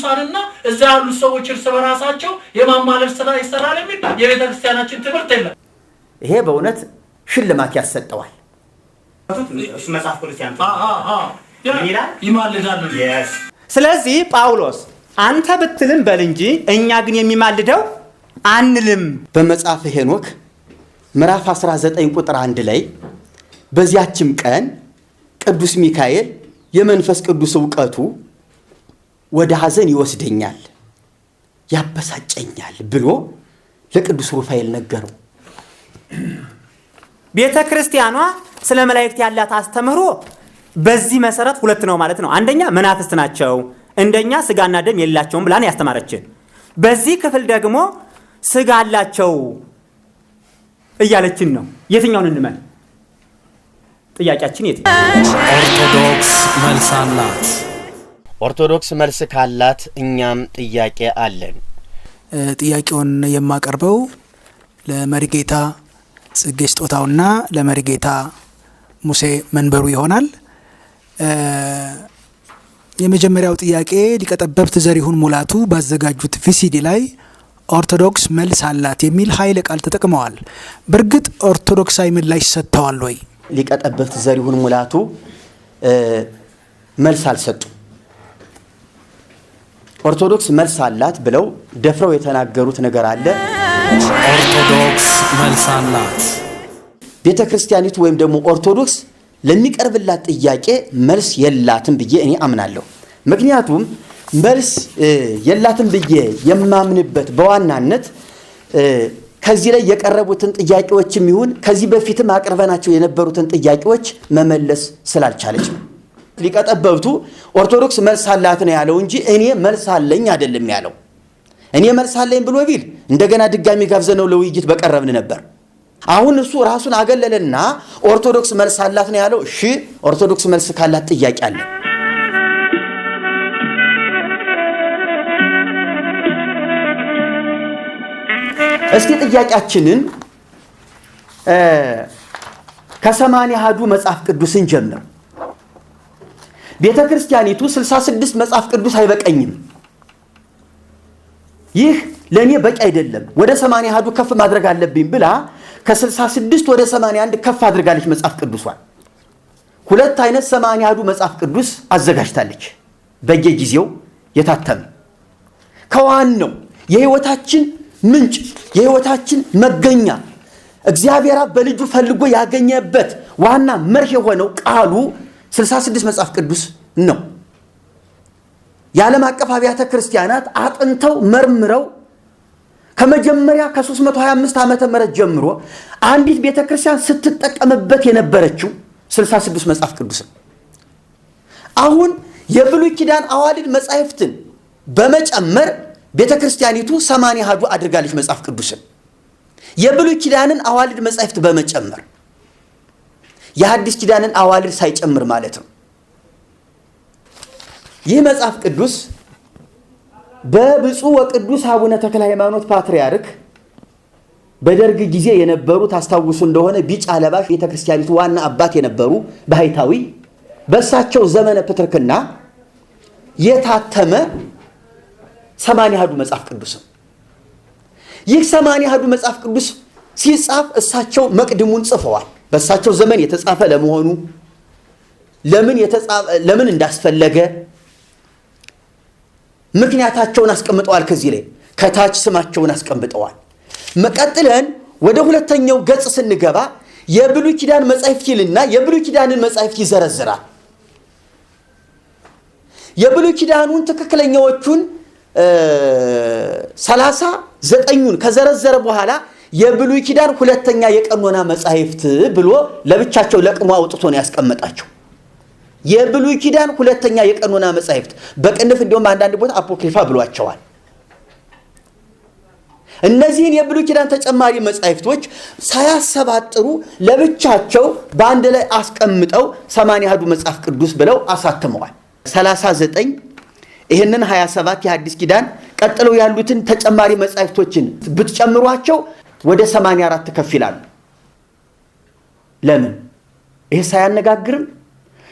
ቅዱሳንና እዛ ያሉ ሰዎች እርስ በራሳቸው የማማለል ስራ ይሰራል የሚል የቤተ ክርስቲያናችን ትምህርት የለም። ይሄ በእውነት ሽልማት ያሰጠዋል። እሱ መጽሐፍ ክርስቲያን ይማልዳል። ስለዚህ ጳውሎስ አንተ ብትልም በል እንጂ እኛ ግን የሚማልደው አንልም። በመጽሐፈ ሄኖክ ምዕራፍ 19 ቁጥር 1 ላይ በዚያችም ቀን ቅዱስ ሚካኤል የመንፈስ ቅዱስ ዕውቀቱ ወደ ሐዘን ይወስደኛል ያበሳጨኛል ብሎ ለቅዱስ ሩፋኤል ነገረው። ቤተ ክርስቲያኗ ስለ መላእክት ያላት አስተምህሮ በዚህ መሰረት ሁለት ነው ማለት ነው። አንደኛ መናፍስት ናቸው፣ እንደኛ ስጋና ደም የላቸውም ብላን ያስተማረችን። በዚህ ክፍል ደግሞ ስጋ አላቸው እያለችን ነው። የትኛውን እንመን? ጥያቄያችን የትኛው? ኦርቶዶክስ መልስ አላት። ኦርቶዶክስ መልስ ካላት እኛም ጥያቄ አለን። ጥያቄውን የማቀርበው ለመሪጌታ ጽጌ ስጦታውና ለመሪጌታ ሙሴ መንበሩ ይሆናል። የመጀመሪያው ጥያቄ ሊቀ ጠበብት ዘሪሁን ሙላቱ ባዘጋጁት ቪሲዲ ላይ ኦርቶዶክስ መልስ አላት የሚል ኃይለ ቃል ተጠቅመዋል። በእርግጥ ኦርቶዶክሳዊ ምላሽ ሰጥተዋል ወይ? ሊቀ ጠበብት ዘሪሁን ሙላቱ መልስ አልሰጡም። ኦርቶዶክስ መልስ አላት ብለው ደፍረው የተናገሩት ነገር አለ። ኦርቶዶክስ መልስ አላት። ቤተ ክርስቲያኒቱ ወይም ደግሞ ኦርቶዶክስ ለሚቀርብላት ጥያቄ መልስ የላትም ብዬ እኔ አምናለሁ። ምክንያቱም መልስ የላትም ብዬ የማምንበት በዋናነት ከዚህ ላይ የቀረቡትን ጥያቄዎችም ይሁን ከዚህ በፊትም አቅርበናቸው የነበሩትን ጥያቄዎች መመለስ ስላልቻለች ነው። ሊቀ ጠበብቱ ኦርቶዶክስ መልስ አላት ነው ያለው እንጂ እኔ መልስ አለኝ አይደለም ያለው። እኔ መልስ አለኝ ብሎ ቢል እንደገና ድጋሚ ጋብዘነው ለውይይት በቀረብን ነበር። አሁን እሱ ራሱን አገለለና ኦርቶዶክስ መልስ አላት ነው ያለው። እሺ ኦርቶዶክስ መልስ ካላት ጥያቄ አለ። እስቲ ጥያቄያችንን ከ80 አሐዱ መጽሐፍ ቅዱስን ጀምር። ቤተ ክርስቲያኒቱ 66 መጽሐፍ ቅዱስ አይበቀኝም፣ ይህ ለኔ በቂ አይደለም፣ ወደ 80 አሐዱ ከፍ ማድረግ አለብኝ ብላ ከ66 ወደ 81 ከፍ አድርጋለች መጽሐፍ ቅዱሷን። ሁለት አይነት 80 አሐዱ መጽሐፍ ቅዱስ አዘጋጅታለች፣ በየጊዜው የታተመ ከዋናው የህይወታችን ምንጭ የህይወታችን መገኛ እግዚአብሔር በልጁ ፈልጎ ያገኘበት ዋና መርህ የሆነው ቃሉ 66 መጽሐፍ ቅዱስ ነው። የዓለም አቀፍ አብያተ ክርስቲያናት አጥንተው መርምረው ከመጀመሪያ ከ325 ዓመተ ምህረት ጀምሮ አንዲት ቤተክርስቲያን ስትጠቀምበት የነበረችው 66 መጽሐፍ ቅዱስ ነው። አሁን የብሉይ ኪዳን አዋልድ መጻሕፍትን በመጨመር ቤተክርስቲያኒቱ 80 አሐዱ አድርጋለች መጽሐፍ ቅዱስን። የብሉይ ኪዳንን አዋልድ መጻሕፍት በመጨመር የሐዲስ ኪዳንን አዋልድ ሳይጨምር ማለት ነው። ይህ መጽሐፍ ቅዱስ በብፁዕ ወቅዱስ አቡነ ተክለ ሃይማኖት ፓትርያርክ በደርግ ጊዜ የነበሩ ታስታውሱ እንደሆነ ቢጫ ለባሽ ቤተክርስቲያኒቱ ዋና አባት የነበሩ ባሕታዊ በእሳቸው ዘመነ ፕትርክና የታተመ 80 አሐዱ መጽሐፍ ቅዱስ ነው። ይህ 80 አሐዱ መጽሐፍ ቅዱስ ሲጻፍ እሳቸው መቅድሙን ጽፈዋል። በእሳቸው ዘመን የተጻፈ ለመሆኑ ለምን እንዳስፈለገ ምክንያታቸውን አስቀምጠዋል። ከዚህ ላይ ከታች ስማቸውን አስቀምጠዋል። መቀጥለን ወደ ሁለተኛው ገጽ ስንገባ የብሉይ ኪዳን መጻሕፍት ይልና የብሉይ ኪዳንን መጻሕፍት ይዘረዝራል። የብሉይ ኪዳኑን ትክክለኛዎቹን 39ን ከዘረዘረ በኋላ የብሉይ ኪዳን ሁለተኛ የቀኖና መጻሕፍት ብሎ ለብቻቸው ለቅሞ አውጥቶ ነው ያስቀመጣቸው። የብሉይ ኪዳን ሁለተኛ የቀኖና መጻሕፍት በቅንፍ እንደውም አንዳንድ ቦታ አፖክሪፋ ብሏቸዋል። እነዚህን የብሉይ ኪዳን ተጨማሪ መጻሕፍቶች ሳያሰባጥሩ ለብቻቸው በአንድ ላይ አስቀምጠው 80 አሐዱ መጽሐፍ ቅዱስ ብለው አሳትመዋል። 39 ይህንን 27 የሐዲስ ኪዳን ቀጥለው ያሉትን ተጨማሪ መጻሕፍቶችን ብትጨምሯቸው ወደ 84 ከፍ ይላሉ። ለምን? ይሄ ሳያነጋግርም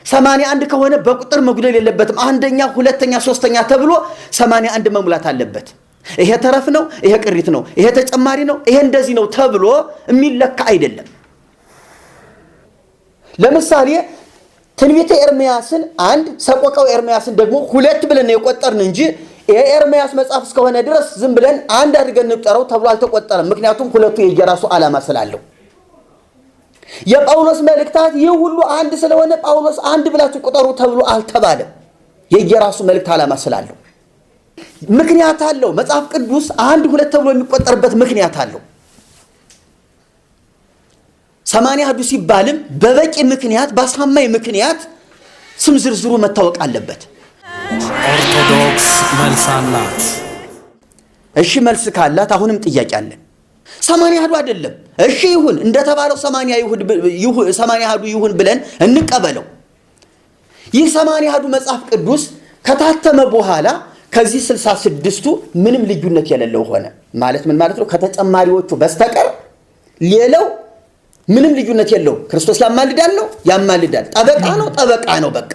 81 ከሆነ በቁጥር መጉደል የለበትም። አንደኛ፣ ሁለተኛ፣ ሶስተኛ ተብሎ 81 መሙላት አለበት። ይሄ ተረፍ ነው፣ ይሄ ቅሪት ነው፣ ይሄ ተጨማሪ ነው፣ ይሄ እንደዚህ ነው ተብሎ የሚለካ አይደለም። ለምሳሌ ትንቢተ ኤርምያስን 1 ሰቆቃው ኤርምያስን ደግሞ 2 ብለን የቆጠርን እንጂ የኤርምያስ መጽሐፍ እስከሆነ ድረስ ዝም ብለን 1 አድርገን እንጠራው ተብሎ አልተቆጠረም። ምክንያቱም ሁለቱ የየራሱ ዓላማ ስላለው የጳውሎስ መልእክታት ይህ ሁሉ አንድ ስለሆነ ጳውሎስ 1 ብላችሁ ቁጠሩ ተብሎ አልተባለም። የየራሱ መልእክት ዓላማ ስላለው ምክንያት አለው። መጽሐፍ ቅዱስ 1 2 ተብሎ የሚቆጠርበት ምክንያት አለው። 80 አሐዱ ሲባልም በበቂ ምክንያት በአሳማኝ ምክንያት ስም ዝርዝሩ መታወቅ አለበት። ኦርቶዶክስ መልስ አላት። እሺ መልስ ካላት አሁንም ጥያቄ አለን። 80 አሐዱ አይደለም። እሺ ይሁን እንደተባለው 80 አሐዱ ይሁን ብለን እንቀበለው። ይህ 80 አሐዱ መጽሐፍ ቅዱስ ከታተመ በኋላ ከዚህ 66ቱ ምንም ልዩነት የሌለው ሆነ ማለት ምን ማለት ነው? ከተጨማሪዎቹ በስተቀር ሌላው ምንም ልዩነት የለው። ክርስቶስ ያማልዳል ነው ያማልዳል፣ ጠበቃ ነው ጠበቃ ነው፣ በቃ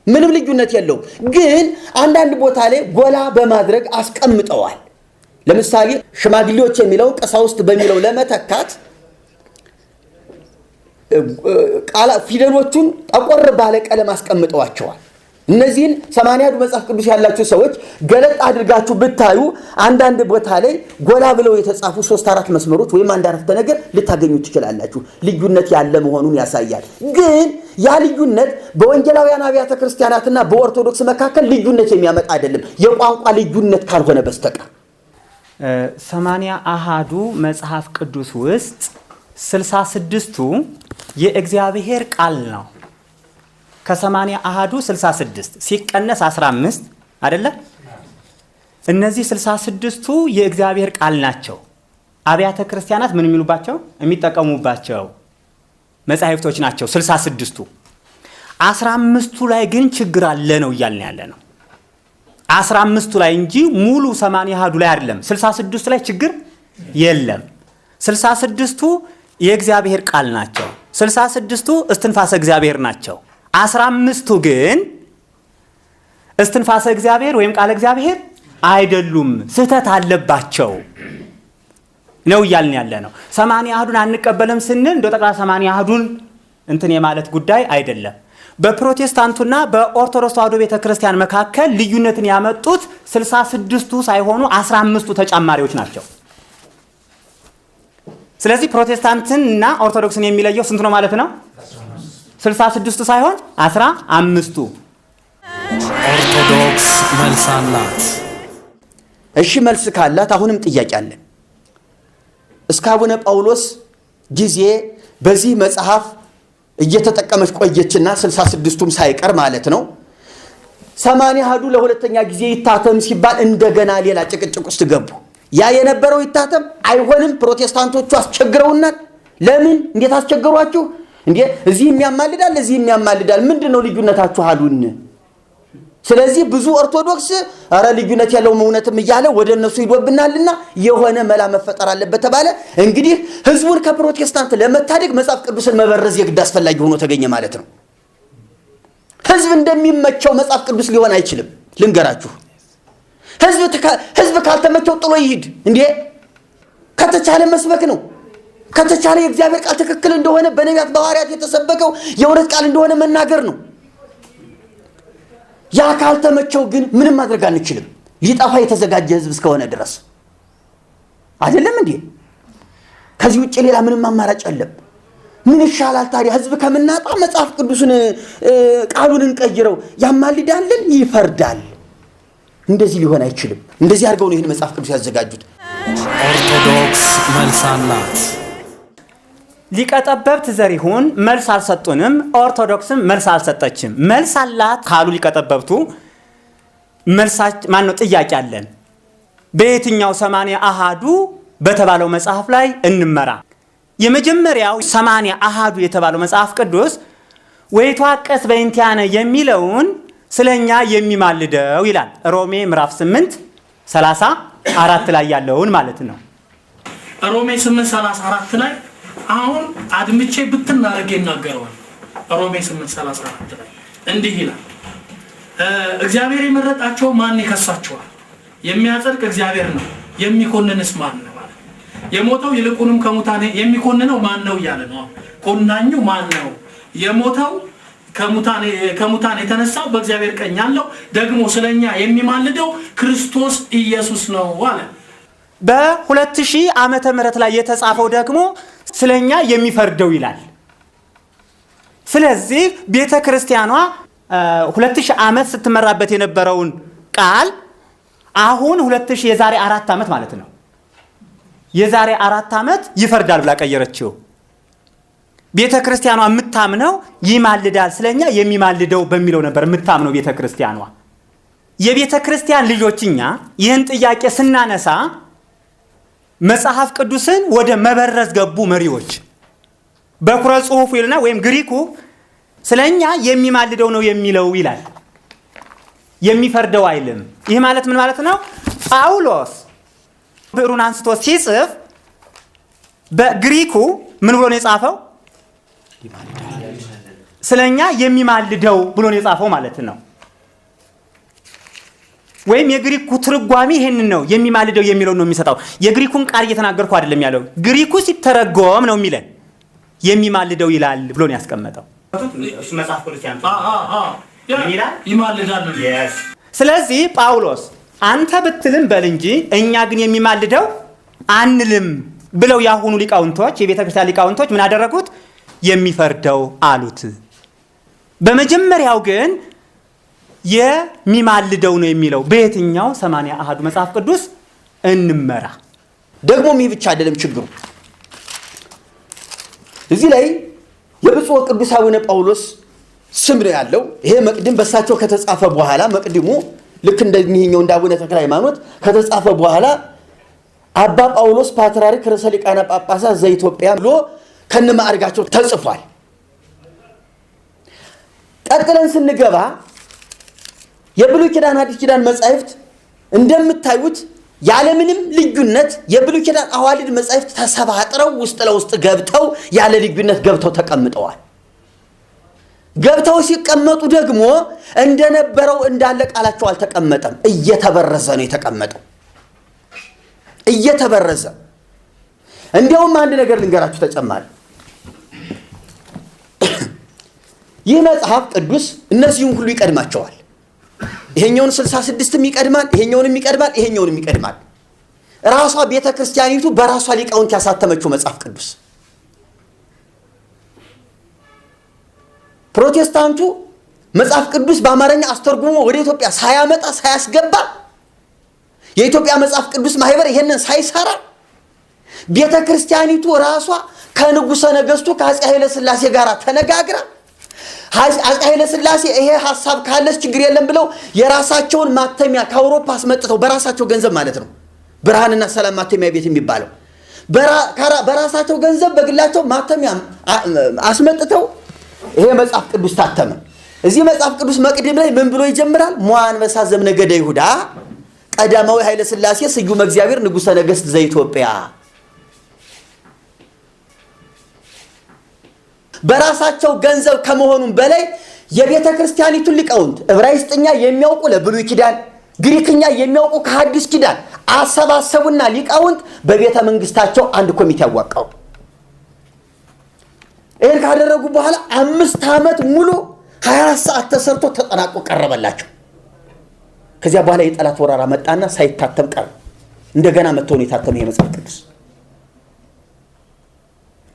ምንም ልዩነት የለው። ግን አንዳንድ ቦታ ላይ ጎላ በማድረግ አስቀምጠዋል። ለምሳሌ ሽማግሌዎች የሚለው ቀሳውስት በሚለው ለመተካት ፊደሎቹን ጠቆር ባለ ቀለም አስቀምጠዋቸዋል። እነዚህን 80 አሐዱ መጽሐፍ ቅዱስ ያላችሁ ሰዎች ገለጥ አድርጋችሁ ብታዩ አንዳንድ ቦታ ላይ ጎላ ብለው የተጻፉ 3-4 መስመሮች ወይም አንድ አረፍተ ነገር ልታገኙ ትችላላችሁ። ልዩነት ያለ መሆኑን ያሳያል። ግን ያ ልዩነት በወንጌላውያን አብያተ ክርስቲያናትና በኦርቶዶክስ መካከል ልዩነት የሚያመጣ አይደለም፣ የቋንቋ ልዩነት ካልሆነ በስተቀር። 80 አሐዱ መጽሐፍ ቅዱስ ውስጥ 66ቱ የእግዚአብሔር ቃል ነው። ከ80 አሐዱ 66 ሲቀነስ 15 አይደለ? እነዚህ 66ቱ የእግዚአብሔር ቃል ናቸው። አብያተ ክርስቲያናት ምን የሚሉባቸው የሚጠቀሙባቸው መጻሕፍቶች ናቸው 66ቱ። 15ቱ ላይ ግን ችግር አለ ነው እያልን ያለ ነው። 15ቱ ላይ እንጂ ሙሉ 80 አሐዱ ላይ አይደለም። 66ቱ ላይ ችግር የለም። 66ቱ የእግዚአብሔር ቃል ናቸው። 66ቱ እስትንፋሰ እግዚአብሔር ናቸው። 15ቱ ግን እስትንፋሰ እግዚአብሔር ወይም ቃል እግዚአብሔር አይደሉም፣ ስህተት አለባቸው ነው እያልን ያለ ነው። 80 አሐዱን አንቀበልም ስንል እንደው ጠቅላላ 80 አሐዱን እንትን የማለት ጉዳይ አይደለም። በፕሮቴስታንቱና በኦርቶዶክስ ተዋሕዶ ቤተክርስቲያን መካከል ልዩነትን ያመጡት 66ቱ ሳይሆኑ 15ቱ ተጨማሪዎች ናቸው። ስለዚህ ፕሮቴስታንትንና ኦርቶዶክስን የሚለየው ስንት ነው ማለት ነው? 66ቱ ሳይሆን 15ቱ። ኦርቶዶክስ መልስ አላት። እሺ መልስ ካላት አሁንም ጥያቄ አለን። እስከ አቡነ ጳውሎስ ጊዜ በዚህ መጽሐፍ እየተጠቀመች ቆየችና 66ቱም ሳይቀር ማለት ነው 80 አሐዱ ለሁለተኛ ጊዜ ይታተም ሲባል እንደገና ሌላ ጭቅጭቅ ውስጥ ገቡ። ያ የነበረው ይታተም አይሆንም፣ ፕሮቴስታንቶቹ አስቸግረውናል። ለምን እንዴት አስቸገሯችሁ እንዴ? እዚህ የሚያማልዳል እዚህ የሚያማልዳል፣ ምንድነው ልዩነታችሁ አሉን። ስለዚህ ብዙ ኦርቶዶክስ አረ ልዩነት ያለውም እውነትም እያለ ወደ እነሱ ይዶብናልና የሆነ መላ መፈጠር አለበት ተባለ። እንግዲህ ህዝቡን ከፕሮቴስታንት ለመታደግ መጽሐፍ ቅዱስን መበረዝ የግድ አስፈላጊ ሆኖ ተገኘ ማለት ነው። ህዝብ እንደሚመቸው መጽሐፍ ቅዱስ ሊሆን አይችልም። ልንገራችሁ፣ ህዝብ ካልተመቸው ጥሎ ይሂድ እንዴ? ከተቻለ መስበክ ነው። ከተቻለ የእግዚአብሔር ቃል ትክክል እንደሆነ በነቢያት በሐዋርያት የተሰበከው የእውነት ቃል እንደሆነ መናገር ነው። ያ ካልተመቸው ግን ምንም ማድረግ አንችልም። ሊጠፋ የተዘጋጀ ህዝብ እስከሆነ ድረስ አይደለም እንዴ? ከዚህ ውጭ ሌላ ምንም አማራጭ የለም። ምን ይሻላል ታዲያ? ህዝብ ከምናጣ መጽሐፍ ቅዱስን ቃሉን እንቀይረው። ያማልዳልን፣ ይፈርዳል። እንደዚህ ሊሆን አይችልም። እንደዚህ አድርገው ነው ይህን መጽሐፍ ቅዱስ ያዘጋጁት። ኦርቶዶክስ መልስ አላት። ሊቀጠበብት ዘሪሁን መልስ አልሰጡንም፣ ኦርቶዶክስም መልስ አልሰጠችም። መልስ አላት ካሉ ሊቀጠበብቱ መልሳች ማን ነው? ጥያቄ አለን። በየትኛው 80 አሐዱ በተባለው መጽሐፍ ላይ እንመራ? የመጀመሪያው 80 አሐዱ የተባለው መጽሐፍ ቅዱስ ወይቷቀስ በእንቲአነ የሚለውን ስለኛ የሚማልደው ይላል። ሮሜ ምዕራፍ 8:34 ላይ ያለውን ማለት ነው። ሮሜ 8:34 ላይ አሁን አድምቼ ብትናረግ ይናገረዋል። ሮሜ 8:34 ላይ እንዲህ ይላል፣ እግዚአብሔር የመረጣቸው ማን ይከሳቸዋል? የሚያጸድቅ እግዚአብሔር ነው፣ የሚኮንንስ ማን ነው? የሞተው ይልቁንም ከሙታን የሚኮንነው ማን ነው እያለ ነው። ኮናኙ ማን ነው? የሞተው ከሙታን የተነሳው በእግዚአብሔር ቀኝ ያለው ደግሞ ስለኛ የሚማልደው ክርስቶስ ኢየሱስ ነው አለ። በ2000 ዓመተ ምህረት ላይ የተጻፈው ደግሞ ስለኛ የሚፈርደው ይላል። ስለዚህ ቤተ ክርስቲያኗ 2000 ዓመት ስትመራበት የነበረውን ቃል አሁን 2000 የዛሬ 4 ዓመት ማለት ነው የዛሬ 4 ዓመት ይፈርዳል ብላ ቀየረችው። ቤተ ክርስቲያኗ የምታምነው ይማልዳል ስለኛ የሚማልደው በሚለው ነበር የምታምነው ቤተ ክርስቲያኗ። የቤተ ክርስቲያን ልጆችኛ ይህን ጥያቄ ስናነሳ መጽሐፍ ቅዱስን ወደ መበረዝ ገቡ መሪዎች። በኩረ ጽሑፉ ይልና ወይም ግሪኩ ስለኛ የሚማልደው ነው የሚለው ይላል፣ የሚፈርደው አይልም። ይህ ማለት ምን ማለት ነው? ጳውሎስ ብዕሩን አንስቶ ሲጽፍ በግሪኩ ምን ብሎ ነው የጻፈው? ስለኛ የሚማልደው ብሎ ነው የጻፈው ማለት ነው። ወይም የግሪኩ ትርጓሜ ይሄንን ነው፣ የሚማልደው የሚለው ነው የሚሰጣው። የግሪኩን ቃል እየተናገርኩ አይደለም ያለው፣ ግሪኩ ሲተረጎም ነው የሚለን የሚማልደው ይላል ብሎ ነው ያስቀመጠው። እሱ መጽሐፍ ቅዱስ ይማልዳል። ስለዚህ ጳውሎስ አንተ ብትልም በል እንጂ እኛ ግን የሚማልደው አንልም ብለው ያሁኑ ሊቃውንቶች የቤተ ክርስቲያን ሊቃውንቶች ምን አደረጉት? የሚፈርደው አሉት። በመጀመሪያው ግን የሚማልደው ነው የሚለው በየትኛው 80 አሃዱ መጽሐፍ ቅዱስ እንመራ። ደግሞ ይህ ብቻ አይደለም ችግሩ። እዚህ ላይ የብፁዕ ቅዱስ አቡነ ጳውሎስ ስም ነው ያለው። ይሄ መቅድም በሳቸው ከተጻፈ በኋላ መቅድሙ ልክ እንደዚህኛው እንደ አቡነ ተክለ ሃይማኖት ከተጻፈ በኋላ አባ ጳውሎስ ፓትርያርክ ርዕሰ ሊቃነ ጳጳሳት ዘኢትዮጵያ ብሎ ከነማዕርጋቸው ተጽፏል። ቀጥለን ስንገባ የብሉይ ኪዳን አዲስ ኪዳን መጻሕፍት እንደምታዩት ያለምንም ልዩነት የብሉይ ኪዳን አዋልድ መጻሕፍት ተሰባጥረው ውስጥ ለውስጥ ገብተው ያለ ልዩነት ገብተው ተቀምጠዋል። ገብተው ሲቀመጡ ደግሞ እንደነበረው እንዳለ ቃላቸው አልተቀመጠም፣ እየተበረዘ ነው የተቀመጠው፣ እየተበረዘ። እንዲያውም አንድ ነገር ልንገራችሁ ተጨማሪ። ይህ መጽሐፍ ቅዱስ እነዚህን ሁሉ ይቀድማቸዋል። ይሄኛውን 66ም ይቀድማል፣ ይሄኛውንም ይቀድማል፣ ይሄኛውንም ይቀድማል። ራሷ ቤተ ክርስቲያኒቱ በራሷ ሊቃውንት ያሳተመችው መጽሐፍ ቅዱስ። ፕሮቴስታንቱ መጽሐፍ ቅዱስ በአማርኛ አስተርጉሞ ወደ ኢትዮጵያ ሳያመጣ ሳያስገባ የኢትዮጵያ መጽሐፍ ቅዱስ ማህበር ይሄንን ሳይሰራ ቤተ ክርስቲያኒቱ ራሷ ከንጉሠ ነገሥቱ ከአፄ ኃይለ ሥላሴ ጋር ተነጋግራ አፄ ኃይለ ሥላሴ ይሄ ሐሳብ ካለስ ችግር የለም ብለው የራሳቸውን ማተሚያ ከአውሮፓ አስመጥተው በራሳቸው ገንዘብ ማለት ነው፣ ብርሃንና ሰላም ማተሚያ ቤት የሚባለው በራሳቸው ገንዘብ በግላቸው ማተሚያ አስመጥተው ይሄ መጽሐፍ ቅዱስ ታተመ። እዚህ መጽሐፍ ቅዱስ መቅድም ላይ ምን ብሎ ይጀምራል? ሞዐ አንበሳ ዘእምነገደ ይሁዳ ቀዳማዊ ኃይለ ሥላሴ ስዩመ እግዚአብሔር ንጉሠ ነገሥት ዘኢትዮጵያ። በራሳቸው ገንዘብ ከመሆኑም በላይ የቤተ ክርስቲያኒቱን ሊቃውንት ዕብራይስጥኛ የሚያውቁ ለብሉይ ኪዳን፣ ግሪክኛ የሚያውቁ ከሐዲስ ኪዳን አሰባሰቡና ሊቃውንት በቤተ መንግስታቸው አንድ ኮሚቴ ያዋቀሩ። ይህን ካደረጉ በኋላ 5 ዓመት ሙሉ 24 ሰዓት ተሰርቶ ተጠናቆ ቀረበላቸው። ከዚያ በኋላ የጠላት ወራራ መጣና ሳይታተም ቀረ። እንደገና መጥቶ ነው የታተመ የመጽሐፍ ቅዱስ።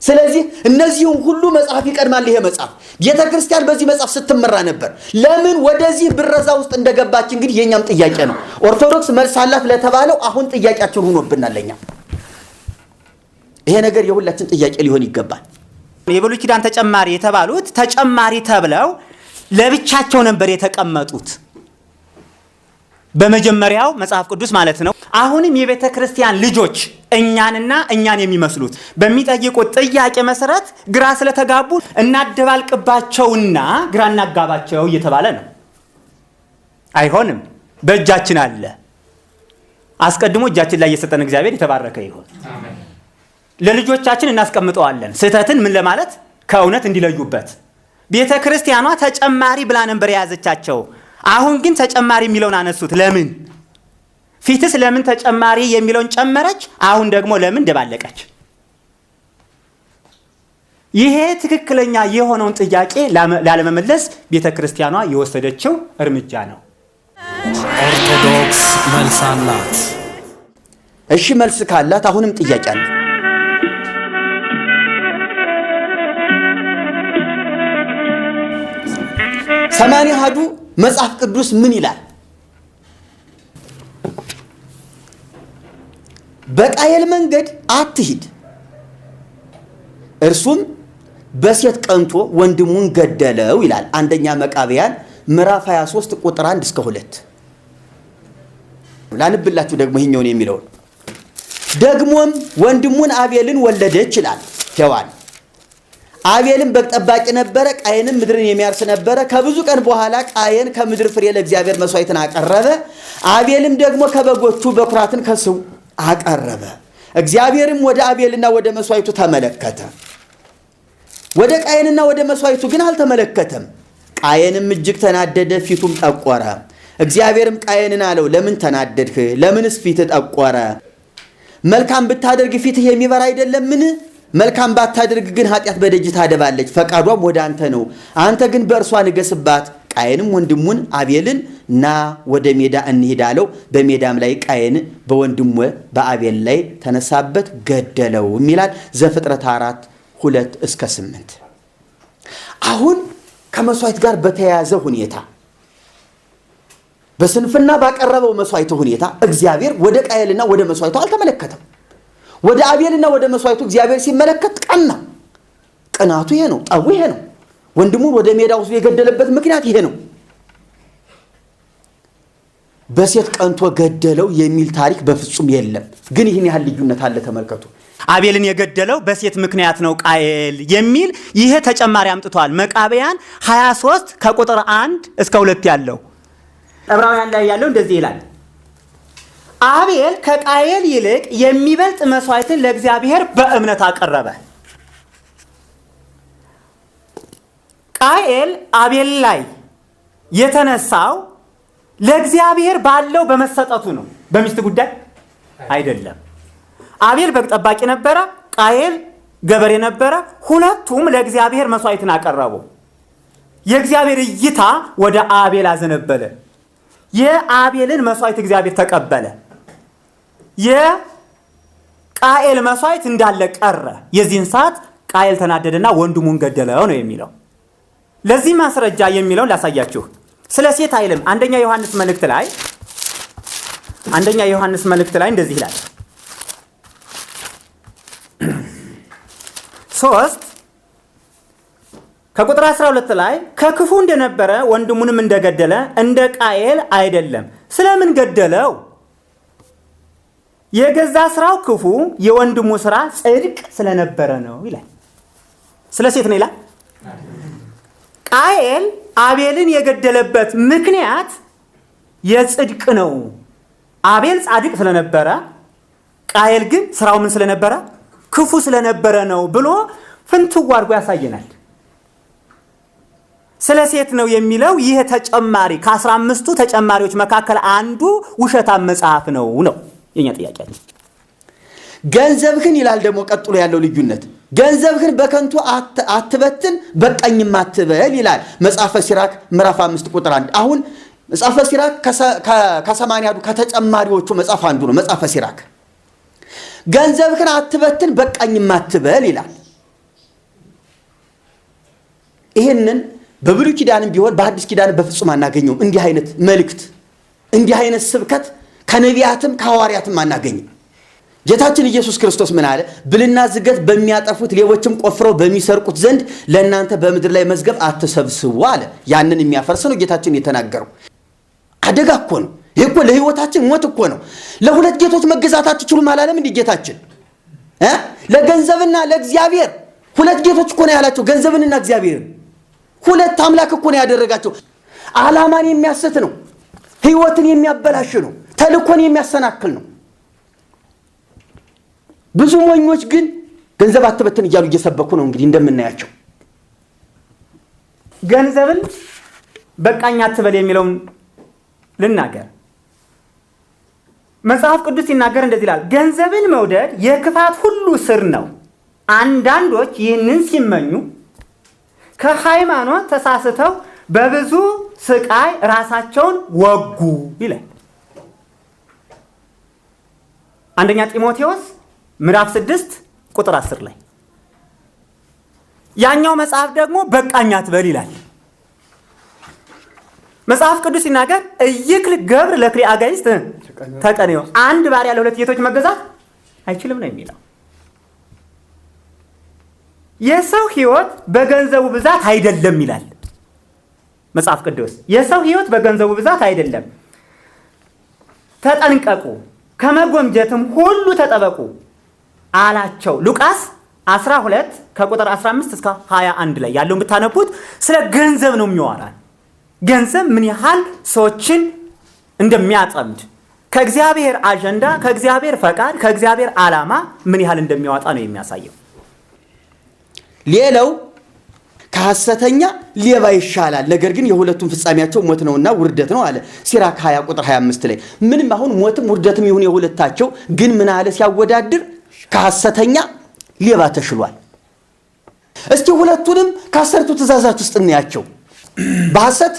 ስለዚህ እነዚህን ሁሉ መጽሐፍ ይቀድማል። ይሄ መጽሐፍ ቤተ ክርስቲያን በዚህ መጽሐፍ ስትመራ ነበር። ለምን ወደዚህ ብረዛ ውስጥ እንደገባች እንግዲህ የኛም ጥያቄ ነው። ኦርቶዶክስ መልስ አላት ለተባለው አሁን ጥያቄያችን ሆኖብናል ለኛ። ይሄ ነገር የሁላችን ጥያቄ ሊሆን ይገባል። የብሉይ ኪዳን ተጨማሪ የተባሉት ተጨማሪ ተብለው ለብቻቸው ነበር የተቀመጡት በመጀመሪያው መጽሐፍ ቅዱስ ማለት ነው። አሁንም የቤተ ክርስቲያን ልጆች እኛንና እኛን የሚመስሉት በሚጠይቁት ጥያቄ መሰረት ግራ ስለተጋቡ እናደባልቅባቸውና ግራ እናጋባቸው እየተባለ ነው። አይሆንም፣ በእጃችን አለ። አስቀድሞ እጃችን ላይ የሰጠን እግዚአብሔር የተባረከ ይሁን። ለልጆቻችን እናስቀምጠዋለን። ስህተትን ምን ለማለት ከእውነት እንዲለዩበት፣ ቤተ ክርስቲያኗ ተጨማሪ ብላ ነበር የያዘቻቸው። አሁን ግን ተጨማሪ የሚለውን አነሱት። ለምን? ፊትስ ለምን ተጨማሪ የሚለውን ጨመረች? አሁን ደግሞ ለምን ደባለቀች? ይሄ ትክክለኛ የሆነውን ጥያቄ ላለመመለስ ቤተ ክርስቲያኗ የወሰደችው እርምጃ ነው። ኦርቶዶክስ መልስ አላት። እሺ መልስ ካላት አሁንም ጥያቄ አለ። ሰማንያ አሐዱ መጽሐፍ ቅዱስ ምን ይላል? በቃየል መንገድ አትሂድ፣ እርሱም በሴት ቀንቶ ወንድሙን ገደለው ይላል። አንደኛ መቃብያን ምዕራፍ 23 ቁጥር 1 እስከ 2 ላንብላችሁ ደግሞ ይሄኛውን የሚለውን። ደግሞም ወንድሙን አቤልን ወለደች ይላል ሔዋን። አቤልም በግ ጠባቂ ነበረ፣ ቃየንም ምድርን የሚያርስ ነበረ። ከብዙ ቀን በኋላ ቃየን ከምድር ፍሬ ለእግዚአብሔር መስዋዕትን አቀረበ፣ አቤልም ደግሞ ከበጎቹ በኩራትን ከስው አቀረበ። እግዚአብሔርም ወደ አቤልና ወደ መስዋዕቱ ተመለከተ፣ ወደ ቃየንና ወደ መስዋዕቱ ግን አልተመለከተም። ቃየንም እጅግ ተናደደ፣ ፊቱም ጠቆረ። እግዚአብሔርም ቃየንን አለው፣ ለምን ተናደድህ? ለምንስ ፊትህ ጠቆረ? መልካም ብታደርግ ፊትህ የሚበራ አይደለምን? መልካም ባታደርግ ግን ኃጢአት በደጅ ታደባለች፣ ፈቃዷም ወደ አንተ ነው። አንተ ግን በእርሷ ንገስባት። ቃየንም ወንድሙን አቤልን ና ወደ ሜዳ እንሂድ አለው። በሜዳም ላይ ቃየን በወንድሙ በአቤል ላይ ተነሳበት፣ ገደለው ይላል ዘፍጥረት 4:2 እስከ 8። አሁን ከመስዋዕት ጋር በተያያዘ ሁኔታ በስንፍና ባቀረበው መስዋዕት ሁኔታ እግዚአብሔር ወደ ቃየልና ወደ መስዋዕቱ አልተመለከተም። ወደ አቤልና ወደ መስዋዕቱ እግዚአብሔር ሲመለከት ቀና። ቅናቱ ይሄ ነው፣ ጠቡ ይሄ ነው። ወንድሙን ወደ ሜዳ ውስጥ የገደለበት ምክንያት ይሄ ነው። በሴት ቀንቶ ገደለው የሚል ታሪክ በፍጹም የለም። ግን ይህን ያህል ልዩነት አለ። ተመልከቱ። አቤልን የገደለው በሴት ምክንያት ነው ቃየል የሚል ይሄ ተጨማሪ አምጥቷል። መቃብያን 23 ከቁጥር 1 እስከ 2 ያለው ዕብራውያን ላይ ያለው እንደዚህ ይላል። አቤል ከቃየል ይልቅ የሚበልጥ መስዋዕትን ለእግዚአብሔር በእምነት አቀረበ። ቃየል አቤል ላይ የተነሳው ለእግዚአብሔር ባለው በመሰጠቱ ነው፣ በሚስት ጉዳይ አይደለም። አቤል በግ ጠባቂ ነበረ፣ ቃየል ገበሬ ነበረ። ሁለቱም ለእግዚአብሔር መስዋዕትን አቀረቡ። የእግዚአብሔር እይታ ወደ አቤል አዘነበለ። የአቤልን መስዋዕት እግዚአብሔር ተቀበለ። የቃየል መስዋዕት እንዳለ ቀረ። የዚህን ሰዓት ቃየል ተናደደና ወንድሙን ገደለው ነው የሚለው። ለዚህ ማስረጃ የሚለውን ላሳያችሁ። ስለ ሴት አይልም። አንደኛ ዮሐንስ መልእክት ላይ እንደዚህ ይላል 3 ከቁጥር 12 ላይ ከክፉ እንደነበረ ወንድሙንም እንደገደለ እንደ ቃየል አይደለም። ስለምን ገደለው? የገዛ ስራው ክፉ፣ የወንድሙ ስራ ጽድቅ ስለነበረ ነው ይላል። ስለ ሴት ነው ይላል። ቃየል አቤልን የገደለበት ምክንያት የጽድቅ ነው። አቤል ጻድቅ ስለነበረ፣ ቃየል ግን ስራው ምን ስለነበረ? ክፉ ስለነበረ ነው ብሎ ፍንትው አድርጎ ያሳየናል። ስለ ሴት ነው የሚለው ይህ ተጨማሪ ከ15ቱ ተጨማሪዎች መካከል አንዱ ውሸታም መጽሐፍ ነው የኛ ጥያቄ። ገንዘብህን ይላል ደግሞ ቀጥሎ ያለው ልዩነት፣ ገንዘብህን በከንቱ አትበትን በቀኝም አትበል ይላል መጽሐፈ ሲራክ ምዕራፍ 5 ቁጥር 1። አሁን መጽሐፈ ሲራክ ከ80 ከተጨማሪዎቹ መጽሐፍ አንዱ ነው። መጽሐፈ ሲራክ ገንዘብህን አትበትን በቀኝም አትበል ይላል። ይህንን በብሉይ ኪዳንም ቢሆን በአዲስ ኪዳን በፍጹም አናገኘውም። እንዲህ አይነት መልእክት፣ እንዲህ አይነት ስብከት ከነቢያትም ከሐዋርያትም አናገኝም። ጌታችን ኢየሱስ ክርስቶስ ምን አለ? ብልና ዝገት በሚያጠፉት ሌቦችም ቆፍረው በሚሰርቁት ዘንድ ለእናንተ በምድር ላይ መዝገብ አትሰብስቡ አለ። ያንን የሚያፈርስ ነው ጌታችን የተናገረው። አደጋ እኮ ነው ይህ እኮ፣ ለህይወታችን ሞት እኮ ነው። ለሁለት ጌቶች መገዛት አትችሉም አላለም እንዲህ ጌታችን? ለገንዘብና ለእግዚአብሔር ሁለት ጌቶች እኮ ነው ያላቸው፣ ገንዘብንና እግዚአብሔርን። ሁለት አምላክ እኮ ነው ያደረጋቸው። ዓላማን የሚያስት ነው፣ ህይወትን የሚያበላሽ ነው፣ ተልኮን የሚያሰናክል ነው። ብዙ ሞኞች ግን ገንዘብ አትበትን እያሉ እየሰበኩ ነው እንግዲህ እንደምናያቸው። ገንዘብን በቃኝ አትበል የሚለውን ልናገር። መጽሐፍ ቅዱስ ሲናገር እንደዚህ ይላል፣ ገንዘብን መውደድ የክፋት ሁሉ ስር ነው። አንዳንዶች ይህንን ሲመኙ ከሃይማኖት ተሳስተው በብዙ ስቃይ ራሳቸውን ወጉ ይላል። አንደኛ ጢሞቴዎስ ምዕራፍ 6 ቁጥር 10 ላይ። ያኛው መጽሐፍ ደግሞ በቃኝ አትበል ይላል። መጽሐፍ ቅዱስ ሲናገር እይክል ገብር ለክልኤ አጋዕዝት ተቀንዮ፣ አንድ ባሪያ ለሁለት ጌቶች መገዛት አይችልም ነው የሚለው። የሰው ሕይወት በገንዘቡ ብዛት አይደለም ይላል መጽሐፍ ቅዱስ። የሰው ሕይወት በገንዘቡ ብዛት አይደለም። ተጠንቀቁ፣ ከመጎምጀትም ሁሉ ተጠበቁ አላቸው። ሉቃስ 12 ከቁጥር 15 እስከ 21 ላይ ያለውን ብታነቡት ስለ ገንዘብ ነው የሚያወራን። ገንዘብ ምን ያህል ሰዎችን እንደሚያጠምድ፣ ከእግዚአብሔር አጀንዳ፣ ከእግዚአብሔር ፈቃድ፣ ከእግዚአብሔር ዓላማ ምን ያህል እንደሚያወጣ ነው የሚያሳየው። ሌላው ከሐሰተኛ ሌባ ይሻላል፣ ነገር ግን የሁለቱም ፍጻሜያቸው ሞት ነውና ውርደት ነው አለ ሲራክ 20 ቁጥር 25 ላይ። ምንም አሁን ሞትም ውርደትም ይሁን የሁለታቸው ግን ምን አለ ሲያወዳድር ከሐሰተኛ ሌባ ተሽሏል። እስቲ ሁለቱንም ከ10ቱ ትእዛዛት ውስጥ እናያቸው። በሐሰት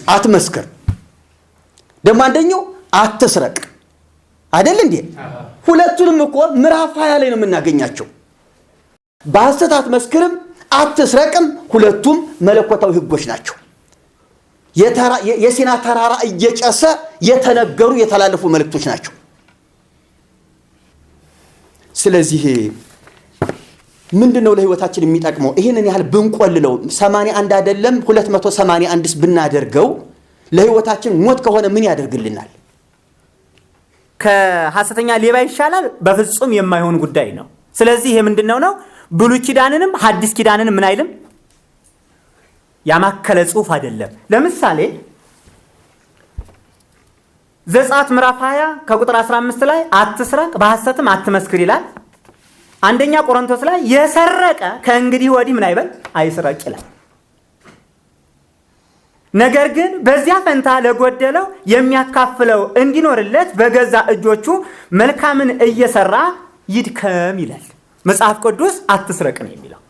አትመስክር፣ ደግሞ አንደኛው አትስረቅ አይደል እንዴ? ሁለቱንም እኮ ምዕራፍ 20 ላይ ነው የምናገኛቸው። በሐሰት አትመስክርም፣ አትስረቅም፣ ሁለቱም መለኮታዊ ህጎች ናቸው። የሲና ተራራ እየጨሰ የተነገሩ የተላለፉ መልእክቶች ናቸው። ስለዚህ ምንድነው ለህይወታችን የሚጠቅመው? ይህንን ያህል ብንቆልለው 81 አይደለም 281ስ ብናደርገው ለህይወታችን ሞት ከሆነ ምን ያደርግልናል? ከሐሰተኛ ሌባ ይሻላል በፍጹም የማይሆን ጉዳይ ነው። ስለዚህ ይሄ ምንድነው ነው? ብሉይ ኪዳንንም ሐዲስ ኪዳንንም ምን አይልም ያማከለ ጽሑፍ አይደለም። ለምሳሌ ዘጸአት ምዕራፍ 20 ከቁጥር 15 ላይ አትስረቅ በሐሰትም አትመስክር ይላል። አንደኛ ቆሮንቶስ ላይ የሰረቀ ከእንግዲህ ወዲህ ምን አይበል አይስረቅ ይላል። ነገር ግን በዚያ ፈንታ ለጎደለው የሚያካፍለው እንዲኖርለት በገዛ እጆቹ መልካምን እየሰራ ይድከም ይላል መጽሐፍ ቅዱስ። አትስረቅ ነው የሚለው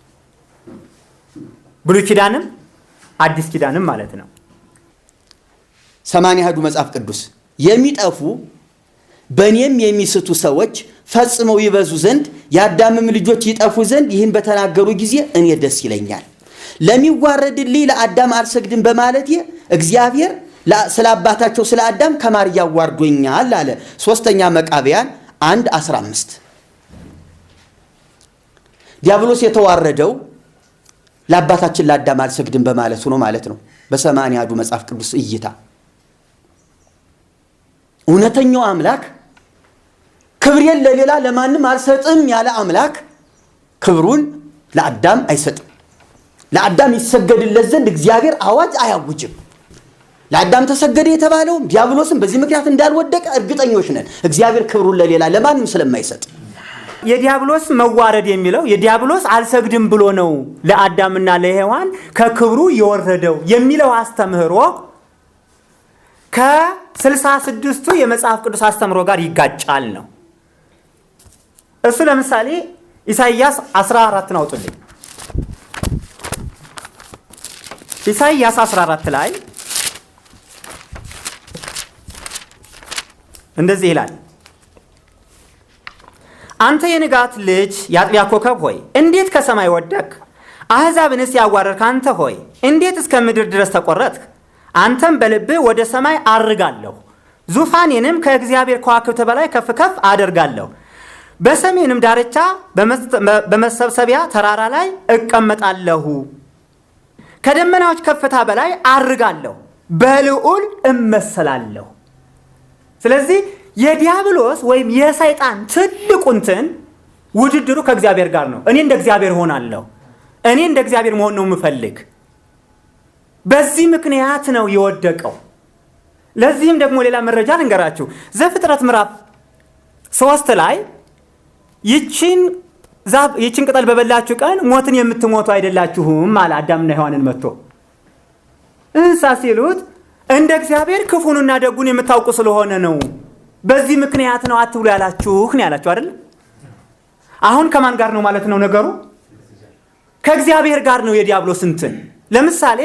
ብሉይ ኪዳንም አዲስ ኪዳንም ማለት ነው። 80 አሐዱ መጽሐፍ ቅዱስ የሚጠፉ በእኔም የሚስቱ ሰዎች ፈጽመው ይበዙ ዘንድ የአዳምም ልጆች ይጠፉ ዘንድ ይህን በተናገሩ ጊዜ እኔ ደስ ይለኛል። ለሚዋረድልኝ ለአዳም አልሰግድም በማለት እግዚአብሔር ስለ አባታቸው ስለ አዳም ከማር ያዋርዶኛል አለ። 3ኛ መቃብያን 1:15 ዲያብሎስ የተዋረደው ለአባታችን ለአዳም አልሰግድም በማለት ነው ማለት ነው። በ80 አሐዱ መጽሐፍ ቅዱስ እይታ እውነተኛው አምላክ ክብሬን ለሌላ ለማንም አልሰጥም ያለ አምላክ ክብሩን ለአዳም አይሰጥም። ለአዳም ይሰገድለት ዘንድ እግዚአብሔር አዋጅ አያውጅም። ለአዳም ተሰገደ የተባለው ዲያብሎስም በዚህ ምክንያት እንዳልወደቀ እርግጠኞች ነን። እግዚአብሔር ክብሩን ለሌላ ለማንም ስለማይሰጥ የዲያብሎስ መዋረድ የሚለው የዲያብሎስ አልሰግድም ብሎ ነው ለአዳምና ለሔዋን ከክብሩ የወረደው የሚለው አስተምህሮ ከ66ቱ የመጽሐፍ ቅዱስ አስተምህሮ ጋር ይጋጫል ነው። እሱ ለምሳሌ ኢሳይያስ 14 አውጡልኝ። ኢሳይያስ 14 ላይ እንደዚህ ይላል፣ አንተ የንጋት ልጅ የአጥቢያ ኮከብ ሆይ እንዴት ከሰማይ ወደቅ? አሕዛብንስ ያዋረድክ አንተ ሆይ እንዴት እስከ ምድር ድረስ ተቆረጥክ? አንተም በልብህ ወደ ሰማይ አርጋለሁ፣ ዙፋኔንም ከእግዚአብሔር ከዋክብት በላይ ከፍ ከፍ አደርጋለሁ፣ በሰሜንም ዳርቻ በመሰብሰቢያ ተራራ ላይ እቀመጣለሁ፣ ከደመናዎች ከፍታ በላይ አርጋለሁ፣ በልዑል እመሰላለሁ። ስለዚህ የዲያብሎስ ወይም የሰይጣን ትልቁ እንትን ውድድሩ ከእግዚአብሔር ጋር ነው። እኔ እንደ እግዚአብሔር ሆናለሁ፣ እኔ እንደ እግዚአብሔር መሆን ነው የምፈልግ። በዚህ ምክንያት ነው የወደቀው። ለዚህም ደግሞ ሌላ መረጃ ልንገራችሁ። ዘፍጥረት ምዕራፍ 3 ላይ ይችን ቅጠል በበላችሁ ቀን ሞትን የምትሞቱ አይደላችሁም አለ አዳምና ሔዋንን መጥቶ። እንስሳ ሲሉት እንደ እግዚአብሔር ክፉንና ደጉን የምታውቁ ስለሆነ ነው። በዚህ ምክንያት ነው አትብሉ ያላችሁ ነው ያላችሁ አይደል? አሁን ከማን ጋር ነው ማለት ነው ነገሩ? ከእግዚአብሔር ጋር ነው የዲያብሎስ እንትን። ለምሳሌ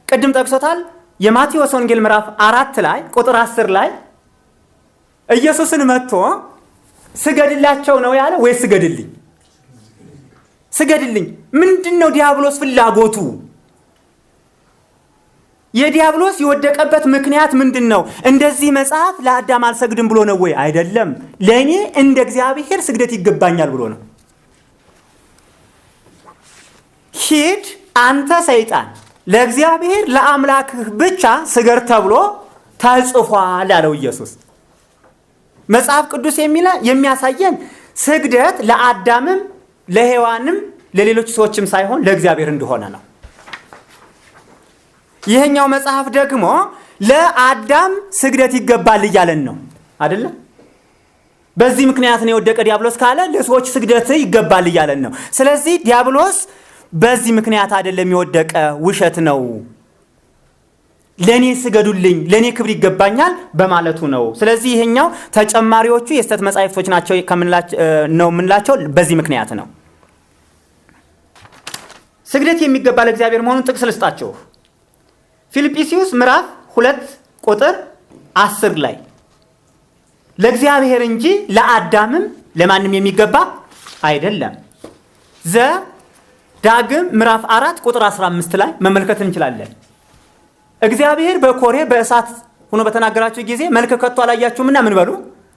ቅድም ጠቅሶታል። የማቴዎስ ወንጌል ምዕራፍ 4 ላይ ቁጥር 10 ላይ ኢየሱስን መጥቶ ስገድላቸው ነው ያለ ወይ ስገድልኝ? ስገድልኝ። ምንድነው ዲያብሎስ ፍላጎቱ? የዲያብሎስ የወደቀበት ምክንያት ምንድነው? እንደዚህ መጽሐፍ ለአዳም አልሰግድም ብሎ ነው ወይ? አይደለም። ለኔ እንደ እግዚአብሔር ስግደት ይገባኛል ብሎ ነው። ሂድ አንተ ሰይጣን ለእግዚአብሔር ለአምላክህ ብቻ ስገድ ተብሎ ተጽፏል አለው ኢየሱስ። መጽሐፍ ቅዱስ የሚያሳየን ስግደት ለአዳምም ለሔዋንም ለሌሎች ሰዎችም ሳይሆን ለእግዚአብሔር እንደሆነ ነው። ይሄኛው መጽሐፍ ደግሞ ለአዳም ስግደት ይገባል እያለን ነው አይደለ? በዚህ ምክንያት ነው የወደቀ ዲያብሎስ ካለ ለሰዎች ስግደት ይገባል እያለን ነው። ስለዚህ ዲያብሎስ በዚህ ምክንያት አይደለም የወደቀ፣ ውሸት ነው። ለኔ ስገዱልኝ፣ ለኔ ክብር ይገባኛል በማለቱ ነው። ስለዚህ ይሄኛው ተጨማሪዎቹ የስተት መጻሕፍቶች ናቸው ነው የምንላቸው በዚህ ምክንያት ነው። ስግደት የሚገባ ለእግዚአብሔር መሆኑን ጥቅስ ልስጣችሁ። ፊልጵስዩስ ምዕራፍ 2 ቁጥር 10 ላይ ለእግዚአብሔር እንጂ ለአዳምም ለማንም የሚገባ አይደለም። ዳግም ምዕራፍ 4 ቁጥር 15 ላይ መመልከት እንችላለን። እግዚአብሔር በኮሬብ በእሳት ሆኖ በተናገራችሁ ጊዜ መልክ ከቶ አላያችሁምና ምን በሉ?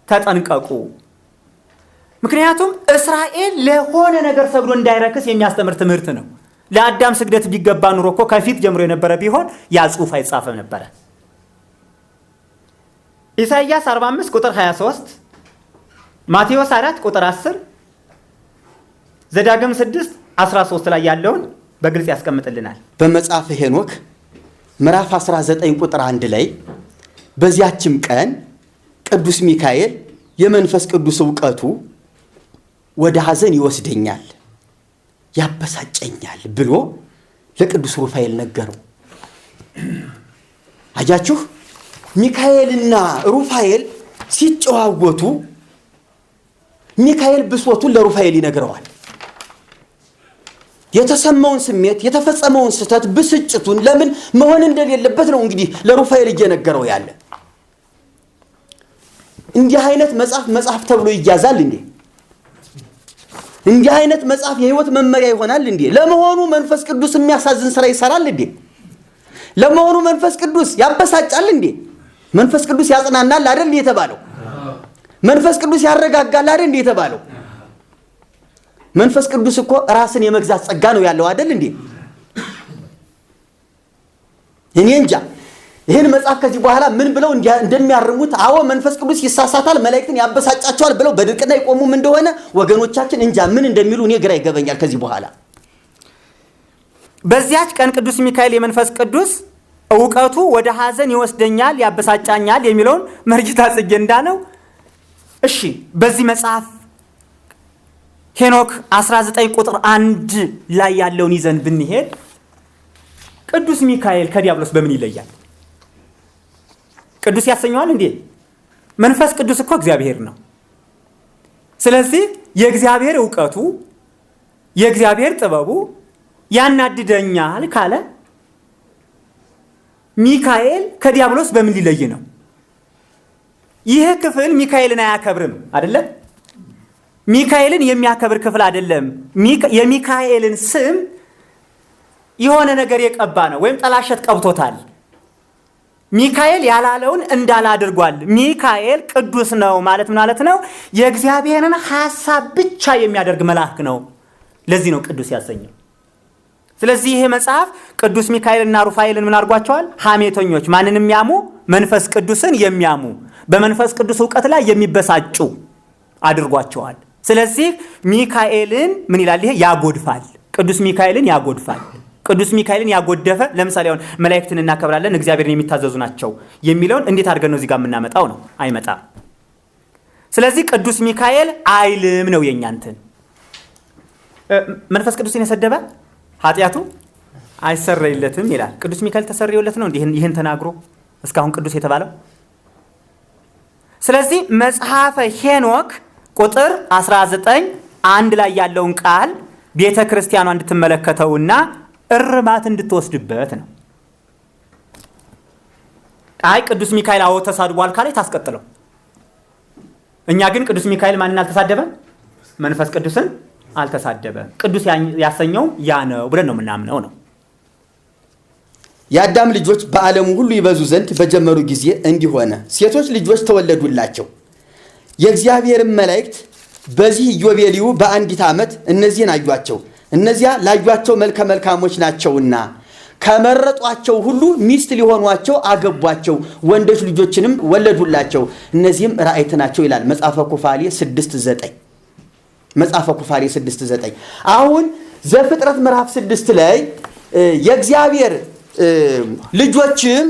ተጠንቀቁ። ምክንያቱም እስራኤል ለሆነ ነገር ሰግዶ እንዳይረክስ የሚያስተምር ትምህርት ነው። ለአዳም ስግደት ቢገባ ኑሮ እኮ ከፊት ጀምሮ የነበረ ቢሆን ያ ጽሑፍ አይጻፈም ነበረ። ኢሳይያስ 45 ቁጥር 23፣ ማቴዎስ 4 ቁጥር 10፣ ዘዳግም 6 13 ላይ ያለውን በግልጽ ያስቀምጥልናል። በመጽሐፈ ሄኖክ ምዕራፍ 19 ቁጥር 1 ላይ በዚያችም ቀን ቅዱስ ሚካኤል የመንፈስ ቅዱስ ዕውቀቱ ወደ ሐዘን ይወስደኛል ያበሳጨኛል ብሎ ለቅዱስ ሩፋኤል ነገረው። አያችሁ፣ ሚካኤልና ሩፋኤል ሲጨዋወቱ ሚካኤል ብሶቱን ለሩፋኤል ይነግረዋል። የተሰማውን ስሜት፣ የተፈጸመውን ስህተት፣ ብስጭቱን ለምን መሆን እንደሌለበት ነው እንግዲህ ለሩፋኤል እየነገረው ያለ። እንዲህ አይነት መጽሐፍ ተብሎ ይያዛል እንዴ? እንዲህ አይነት መጽሐፍ የህይወት መመሪያ ይሆናል እንዴ? ለመሆኑ መንፈስ ቅዱስ የሚያሳዝን ስራ ይሰራል እንዴ? ለመሆኑ መንፈስ ቅዱስ ያበሳጫል እንዴ? መንፈስ ቅዱስ ያጽናናል አይደል የተባለው? መንፈስ ቅዱስ ያረጋጋል አይደል የተባለው? መንፈስ ቅዱስ እኮ ራስን የመግዛት ጸጋ ነው ያለው አይደል እንዴ? እኔ እንጃ ይህን መጽሐፍ ከዚህ በኋላ ምን ብለው እንደሚያርሙት። አዎ መንፈስ ቅዱስ ይሳሳታል፣ መላእክትን ያበሳጫቸዋል ብለው በድርቅና ይቆሙም እንደሆነ ወገኖቻችን እንጃ ምን እንደሚሉ እኔ ግራ ይገበኛል ከዚህ በኋላ። በዚያች ቀን ቅዱስ ሚካኤል የመንፈስ ቅዱስ ዕውቀቱ ወደ ሐዘን ይወስደኛል ያበሳጫኛል የሚለውን መርጌታ ጽጌ እንዳለው እሺ፣ በዚህ መጽሐፍ ሄኖክ 19 ቁጥር 1 ላይ ያለውን ይዘን ብንሄድ ቅዱስ ሚካኤል ከዲያብሎስ በምን ይለያል? ቅዱስ ያሰኘዋል እንዴ? መንፈስ ቅዱስ እኮ እግዚአብሔር ነው። ስለዚህ የእግዚአብሔር ዕውቀቱ የእግዚአብሔር ጥበቡ ያናድደኛል ካለ ሚካኤል ከዲያብሎስ በምን ሊለይ ነው? ይህ ክፍል ሚካኤልን አያከብርም አይደለም? ሚካኤልን የሚያከብር ክፍል አይደለም። የሚካኤልን ስም የሆነ ነገር የቀባ ነው ወይም ጠላሸት ቀብቶታል። ሚካኤል ያላለውን እንዳለ አድርጓል። ሚካኤል ቅዱስ ነው ማለት ነው የእግዚአብሔርን ሐሳብ ብቻ የሚያደርግ መልአክ ነው። ለዚህ ነው ቅዱስ ያሰኘው። ስለዚህ ይሄ መጽሐፍ ቅዱስ ሚካኤልና ሩፋኤልን ምን አድርጓቸዋል? ሐሜተኞች፣ ማንን የሚያሙ? መንፈስ ቅዱስን የሚያሙ፣ በመንፈስ ቅዱስ ዕውቀት ላይ የሚበሳጩ አድርጓቸዋል። ስለዚህ ሚካኤልን ምን ይላል? ይሄ ያጎድፋል። ቅዱስ ሚካኤልን ያጎድፋል። ቅዱስ ሚካኤልን ያጎደፈ ለምሳሌ አሁን መላእክትን እናከብራለን እግዚአብሔርን የሚታዘዙ ናቸው የሚለውን እንዴት አድርገን ነው እዚህ ጋር የምናመጣው? ነው አይመጣም። ስለዚህ ቅዱስ ሚካኤል አይልም ነው የኛ እንትን። መንፈስ ቅዱስን የሰደበ ኃጢአቱ አይሰረይለትም ይላል። ቅዱስ ሚካኤል ተሰርዮለት ነው ይህን ተናግሮ እስካሁን ቅዱስ የተባለው። ስለዚህ መጽሐፈ ሄኖክ ቁጥር 19 አንድ ላይ ያለውን ቃል ቤተ ክርስቲያኗ እንድትመለከተውና እርማት እንድትወስድበት ነው። አይ ቅዱስ ሚካኤል አዎ ተሳድቧል ካለ ታስቀጥለው። እኛ ግን ቅዱስ ሚካኤል ማንን አልተሳደበም? መንፈስ ቅዱስን አልተሳደበም። ቅዱስ ያሰኘው ያ ነው ብለን ነው የምናምነው ነው። የአዳም ልጆች በዓለሙ ሁሉ ይበዙ ዘንድ በጀመሩ ጊዜ እንዲህ ሆነ፣ ሴቶች ልጆች ተወለዱላቸው። የእግዚአብሔርን መላእክት በዚህ ኢዮቤልዩ በአንዲት ዓመት እነዚህን አዩአቸው። እነዚያ ላዩአቸው መልከ መልካሞች ናቸውና ከመረጧቸው ሁሉ ሚስት ሊሆኗቸው አገቧቸው፣ ወንዶች ልጆችንም ወለዱላቸው። እነዚህም ራእይት ናቸው ይላል መጽሐፈ ኩፋሌ 6:9 መጽሐፈ ኩፋሌ 6:9። አሁን ዘፍጥረት ምዕራፍ 6 ላይ የእግዚአብሔር ልጆችም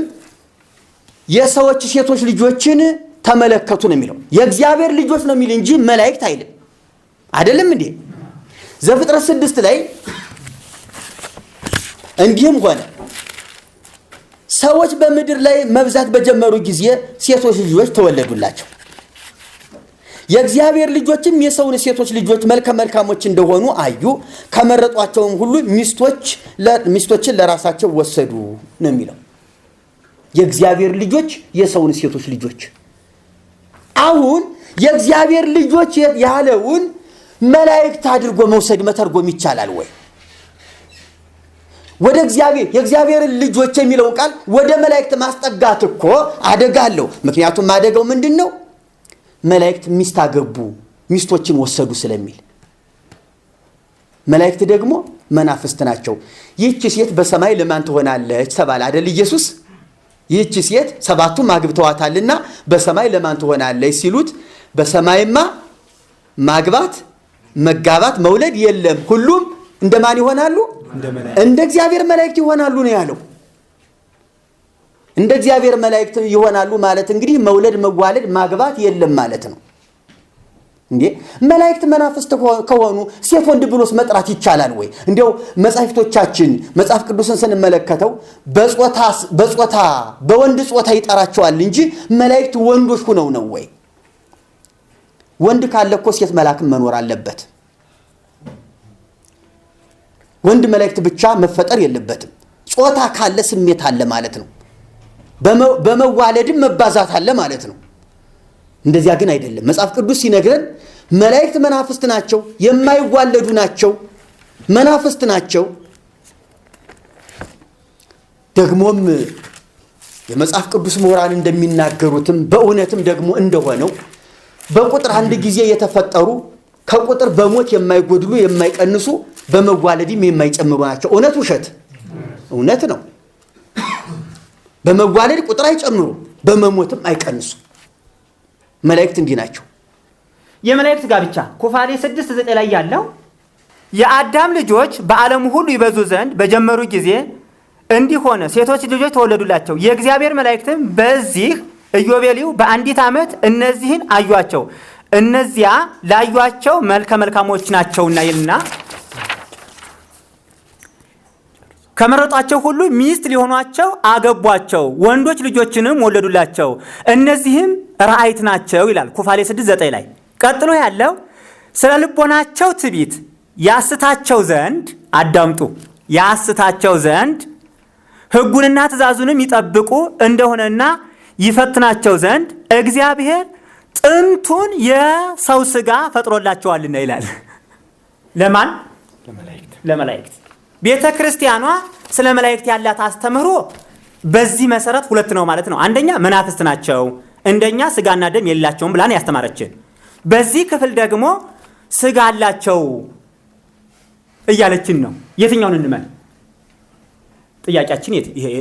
የሰዎች ሴቶች ልጆችን ተመለከቱ ነው የሚለው። የእግዚአብሔር ልጆች ነው የሚል እንጂ መላእክት አይልም። አይደለም እንዴ? ዘፍጥረት 6 ላይ እንዲህም ሆነ ሰዎች በምድር ላይ መብዛት በጀመሩ ጊዜ ሴቶች ልጆች ተወለዱላቸው። የእግዚአብሔር ልጆችም የሰውን ሴቶች ልጆች መልከ መልካሞች እንደሆኑ አዩ፣ ከመረጧቸውም ሁሉ ሚስቶችን ለራሳቸው ወሰዱ ነው የሚለው። የእግዚአብሔር ልጆች የሰውን ሴቶች ልጆች። አሁን የእግዚአብሔር ልጆች ያለውን መላእክት አድርጎ መውሰድ መተርጎም ይቻላል ወይ? ወደ እግዚአብሔር የእግዚአብሔርን ልጆች የሚለውን ቃል ወደ መላእክት ማስጠጋት እኮ አደጋ አለው። ምክንያቱም አደጋው ምንድን ነው? መላእክት ሚስት አገቡ፣ ሚስቶችን ወሰዱ ስለሚል። መላእክት ደግሞ መናፍስት ናቸው። ይህች ሴት በሰማይ ለማን ትሆናለች ተባለ አይደል? ኢየሱስ ይህች ሴት ሰባቱም አግብተዋታልና በሰማይ ለማን ትሆናለች ሲሉት፣ በሰማይማ ማግባት መጋባት መውለድ የለም፣ ሁሉም እንደማን ይሆናሉ? እንደ እግዚአብሔር መላእክት ይሆናሉ ነው ያለው። እንደ እግዚአብሔር መላእክት ይሆናሉ ማለት እንግዲህ መውለድ መዋለድ ማግባት የለም ማለት ነው እንዴ? መላእክት መናፍስት ከሆኑ ሴት ወንድ ብሎስ መጥራት ይቻላል ወይ? እንዲያው መጻሕፍቶቻችን መጽሐፍ ቅዱስን ስንመለከተው በጾታ በወንድ ጾታ ይጠራቸዋል እንጂ መላእክት ወንዶች ሆነው ነው ወይ? ወንድ ካለ እኮ ሴት መላእክት መኖር አለበት። ወንድ መላእክት ብቻ መፈጠር የለበትም። ጾታ ካለ ስሜት አለ ማለት ነው። በመዋለድም መባዛት አለ ማለት ነው። እንደዚያ ግን አይደለም። መጽሐፍ ቅዱስ ሲነግረን መላእክት መናፍስት ናቸው፣ የማይዋለዱ ናቸው፣ መናፍስት ናቸው። ደግሞም የመጽሐፍ ቅዱስ ምሁራን እንደሚናገሩትም በእውነትም ደግሞ እንደሆነው በቁጥር አንድ ጊዜ የተፈጠሩ ከቁጥር በሞት የማይጎድሉ የማይቀንሱ በመዋለድም የማይጨምሩ ናቸው። እውነት ውሸት? እውነት ነው። በመዋለድ ቁጥር አይጨምሩ፣ በመሞትም አይቀንሱ። መላእክት እንዲህ ናቸው። የመላእክት ጋብቻ ኩፋሌ 6:9 ላይ ያለው የአዳም ልጆች በዓለሙ ሁሉ ይበዙ ዘንድ በጀመሩ ጊዜ እንዲህ ሆነ፣ ሴቶች ልጆች ተወለዱላቸው። የእግዚአብሔር መላእክትም በዚህ ኢዮቤልዩ በአንዲት ዓመት እነዚህን አዩአቸው፣ እነዚያ ላዩአቸው መልከ መልካሞች ናቸውና ይልና ከመረጧቸው ሁሉ ሚስት ሊሆኗቸው አገቧቸው፣ ወንዶች ልጆችንም ወለዱላቸው፣ እነዚህም ራእይት ናቸው ይላል ኩፋሌ 6:9 ላይ። ቀጥሎ ያለው ስለ ልቦናቸው ትዕቢት ያስታቸው ዘንድ አዳምጡ፣ ያስታቸው ዘንድ ሕጉንና ትእዛዙንም ይጠብቁ እንደሆነና ይፈትናቸው ዘንድ እግዚአብሔር ጥንቱን የሰው ሥጋ ፈጥሮላቸዋልና ይላል። ለማን? ለመላእክት። ቤተ ክርስቲያኗ ስለ መላእክት ያላት አስተምህሮ በዚህ መሰረት ሁለት ነው ማለት ነው። አንደኛ መናፍስት ናቸው፣ እንደኛ ስጋና ደም የላቸውም ብላን ያስተማረችን። በዚህ ክፍል ደግሞ ስጋ አላቸው እያለችን ነው። የትኛውን እንመን? ጥያቄያችን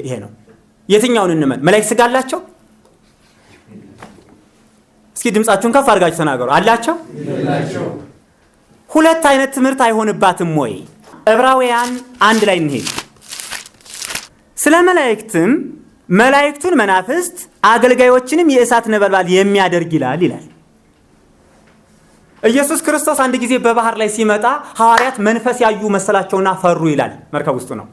ይሄ ነው። የትኛውን እንመን? መላእክት ስጋ አላቸው? እስኪ ድምጻችሁን ከፍ አድርጋችሁ ተናገሩ። አላቸው? ሁለት አይነት ትምህርት አይሆንባትም ወይ? ዕብራውያን 1 ላይ እንሄድ። ስለ መላእክትም መላእክቱን መናፍስት አገልጋዮችንም የእሳት ነበልባል የሚያደርግ ይላል። ኢየሱስ ክርስቶስ አንድ ጊዜ በባህር ላይ ሲመጣ ሐዋርያት መንፈስ ያዩ መሰላቸውና ፈሩ ይላል። መርከብ ውስጥ ነው።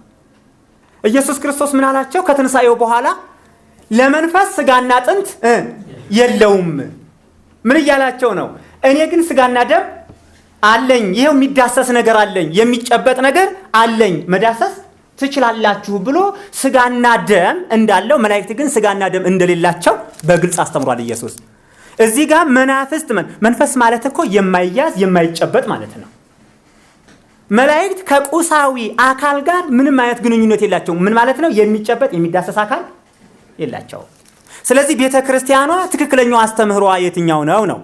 ኢየሱስ ክርስቶስ ምን አላቸው? ከትንሣኤው በኋላ ለመንፈስ ስጋና አጥንት የለውም። ምን እያላቸው ነው? እኔ ግን ስጋና ደም አለኝ፣ ይሄው የሚዳሰስ ነገር አለኝ፣ የሚጨበጥ ነገር አለኝ፣ መዳሰስ ትችላላችሁ ብሎ ስጋና ደም እንዳለው መላእክት ግን ስጋና ደም እንደሌላቸው በግልጽ አስተምሯል ኢየሱስ። እዚህ ጋር መናፍስት መንፈስ ማለት እኮ የማይያዝ የማይጨበጥ ማለት ነው። መላእክት ከቁሳዊ አካል ጋር ምንም አይነት ግንኙነት የላቸውም። ምን ማለት ነው? የሚጨበጥ የሚዳሰስ አካል የላቸውም። ስለዚህ ቤተ ክርስቲያኗ ትክክለኛው አስተምህሯ የትኛው ነው?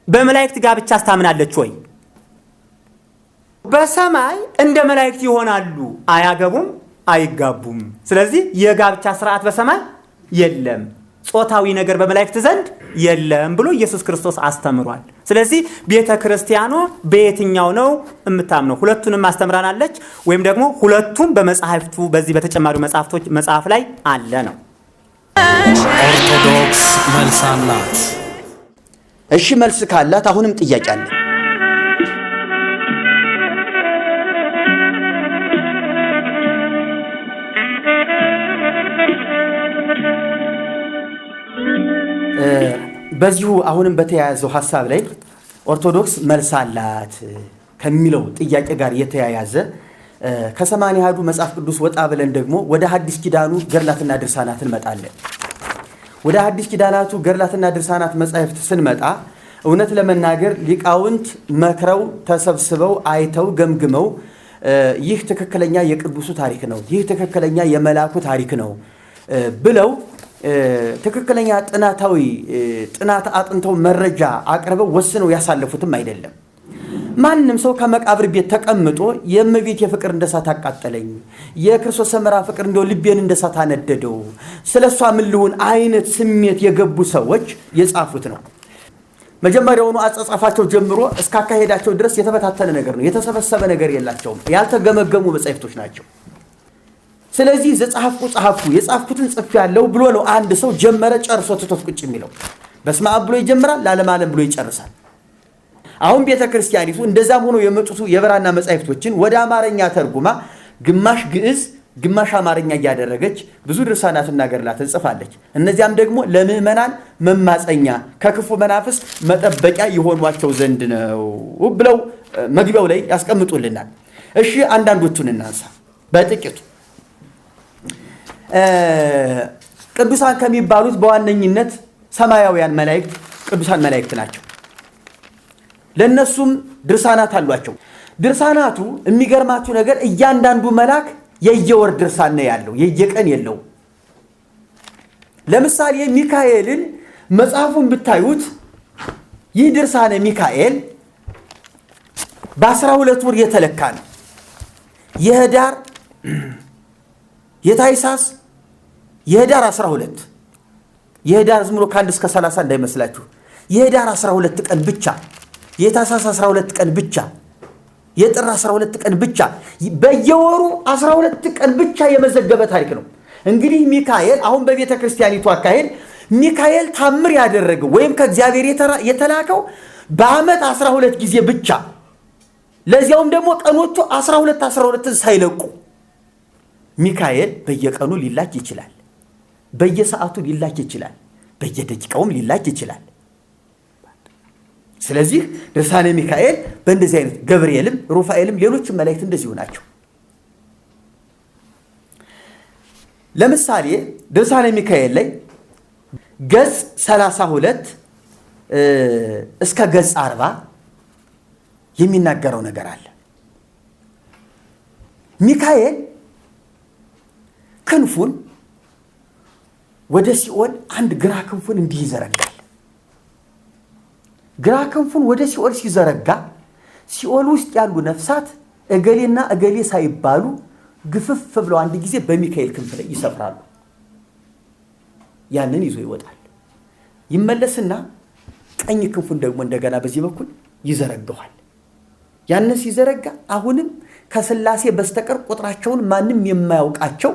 በመላእክት ጋብቻ አስታምናለች ወይ? በሰማይ እንደ መላእክት ይሆናሉ፣ አያገቡም፣ አይጋቡም። ስለዚህ የጋብቻ ስርዓት በሰማይ የለም፣ ጾታዊ ነገር በመላእክት ዘንድ የለም ብሎ ኢየሱስ ክርስቶስ አስተምሯል። ስለዚህ ቤተ ክርስቲያኗ በየትኛው ነው የምታምነው? ሁለቱንም አስተምራናለች ወይም ደግሞ ሁለቱም በመጽሐፍቱ በዚህ በተጨማሪው መጽሐፍ ላይ አለ ነው። ኦርቶዶክስ መልስ አላት። እሺ መልስ ካላት አሁንም ጥያቄ አለ። በዚሁ አሁንም በተያያዘው ሐሳብ ላይ ኦርቶዶክስ መልስ አላት ከሚለው ጥያቄ ጋር የተያያዘ ከ80 አሐዱ መጽሐፍ ቅዱስ ወጣ ብለን ደግሞ ወደ ሐዲስ ኪዳኑ ገድላትና ድርሳናት እንመጣለን። ወደ ሐዲስ ኪዳናቱ ገድላትና ድርሳናት መጻሕፍት ስንመጣ እውነት ለመናገር ሊቃውንት መክረው ተሰብስበው አይተው ገምግመው ይህ ትክክለኛ የቅዱሱ ታሪክ ነው፣ ይህ ትክክለኛ የመላኩ ታሪክ ነው ብለው ትክክለኛ ጥናት አጥንተው መረጃ አቅርበው ወስነው ያሳለፉትም አይደለም። ማንም ሰው ከመቃብር ቤት ተቀምጦ የእመቤት የፍቅር እንደሳት አቃጠለኝ፣ የክርስቶስ ሰምራ ፍቅር እንደው ልቤን እንደሳት አነደደው፣ ስለሷ ምን ልሁን አይነት ስሜት የገቡ ሰዎች የጻፉት ነው። መጀመሪያውኑ አጻጻፋቸው ጀምሮ እስከ አካሄዳቸው ድረስ የተበታተነ ነገር ነው፣ የተሰበሰበ ነገር የላቸውም፣ ያልተገመገሙ መጻሕፍቶች ናቸው። ስለዚህ ጸሐፍኩ የጻፍኩትን ጽፌያለሁ ብሎ ነው አንድ ሰው ጀመረ ጨርሶ ትቶት ቁጭ የሚለው። በስመ አብ ብሎ ይጀምራል፣ ለዓለም ዓለም ብሎ ይጨርሳል። አሁን ቤተ ክርስቲያኒቱ እንደዛም ሆኖ የመጡት የብራና መጻሕፍቶችን ወደ አማርኛ ተርጉማ ግማሽ ግዕዝ ግማሽ አማርኛ እያደረገች ብዙ ድርሳናትና ገድላትን ጽፋለች። እነዚያም ደግሞ ለምዕመናን መማፀኛ ከክፉ መናፍስ መጠበቂያ የሆኗቸው ዘንድ ነው ብለው መግቢያው ላይ ያስቀምጡልናል። እሺ አንዳንዶቹን እናንሳ በጥቂቱ። ቅዱሳን ከሚባሉት በዋነኝነት ሰማያውያን መላእክት ቅዱሳን መላእክት ናቸው። ለነሱም ድርሳናት አሏቸው። ድርሳናቱ የሚገርማችሁ ነገር እያንዳንዱ መልአክ የየወር ድርሳን ነው ያለው፣ የየቀን የለው። ለምሳሌ ሚካኤልን መጽሐፉን ብታዩት ይህ ድርሳነ ሚካኤል በ12 ወር የተለካ ነው። የህዳር የታይሳስ የህዳር 12 የህዳር ዝም ብሎ ከ1 እስከ 30 እንዳይመስላችሁ። የህዳር 12 ቀን ብቻ፣ የታይሳስ 12 ቀን ብቻ፣ የጥር 12 ቀን ብቻ፣ በየወሩ 12 ቀን ብቻ የመዘገበ ታሪክ ነው። እንግዲህ ሚካኤል አሁን በቤተ ክርስቲያኒቱ አካሄድ ሚካኤል ታምር ያደረገው ወይም ከእግዚአብሔር የተላከው በዓመት 12 ጊዜ ብቻ፣ ለዚያውም ደግሞ ቀኖቹ 12 ሳይለቁ። ሚካኤል በየቀኑ ሊላክ ይችላል፣ በየሰዓቱ ሊላክ ይችላል፣ በየደቂቃውም ሊላክ ይችላል። ስለዚህ ድርሳነ ሚካኤል በእንደዚህ አይነት ገብርኤልም ሩፋኤልም ሌሎችም መላእክት እንደዚሁ ናቸው። ለምሳሌ ድርሳነ ሚካኤል ላይ ገጽ 32 እስከ ገጽ 40 የሚናገረው ነገር አለ። ሚካኤል ክንፉን ወደ ሲኦል አንድ ግራ ክንፉን እንዲህ ይዘረጋል። ግራ ክንፉን ወደ ሲኦል ሲዘረጋ ሲኦል ውስጥ ያሉ ነፍሳት እገሌና እገሌ ሳይባሉ ግፍፍ ብለው አንድ ጊዜ በሚካኤል ክንፍ ላይ ይሰፍራሉ። ያንን ይዞ ይወጣል። ይመለስና ቀኝ ክንፉን ደግሞ እንደገና በዚህ በኩል ይዘረጋዋል። ያንን ሲዘረጋ አሁንም ከሥላሴ በስተቀር ቁጥራቸውን ማንም የማያውቃቸው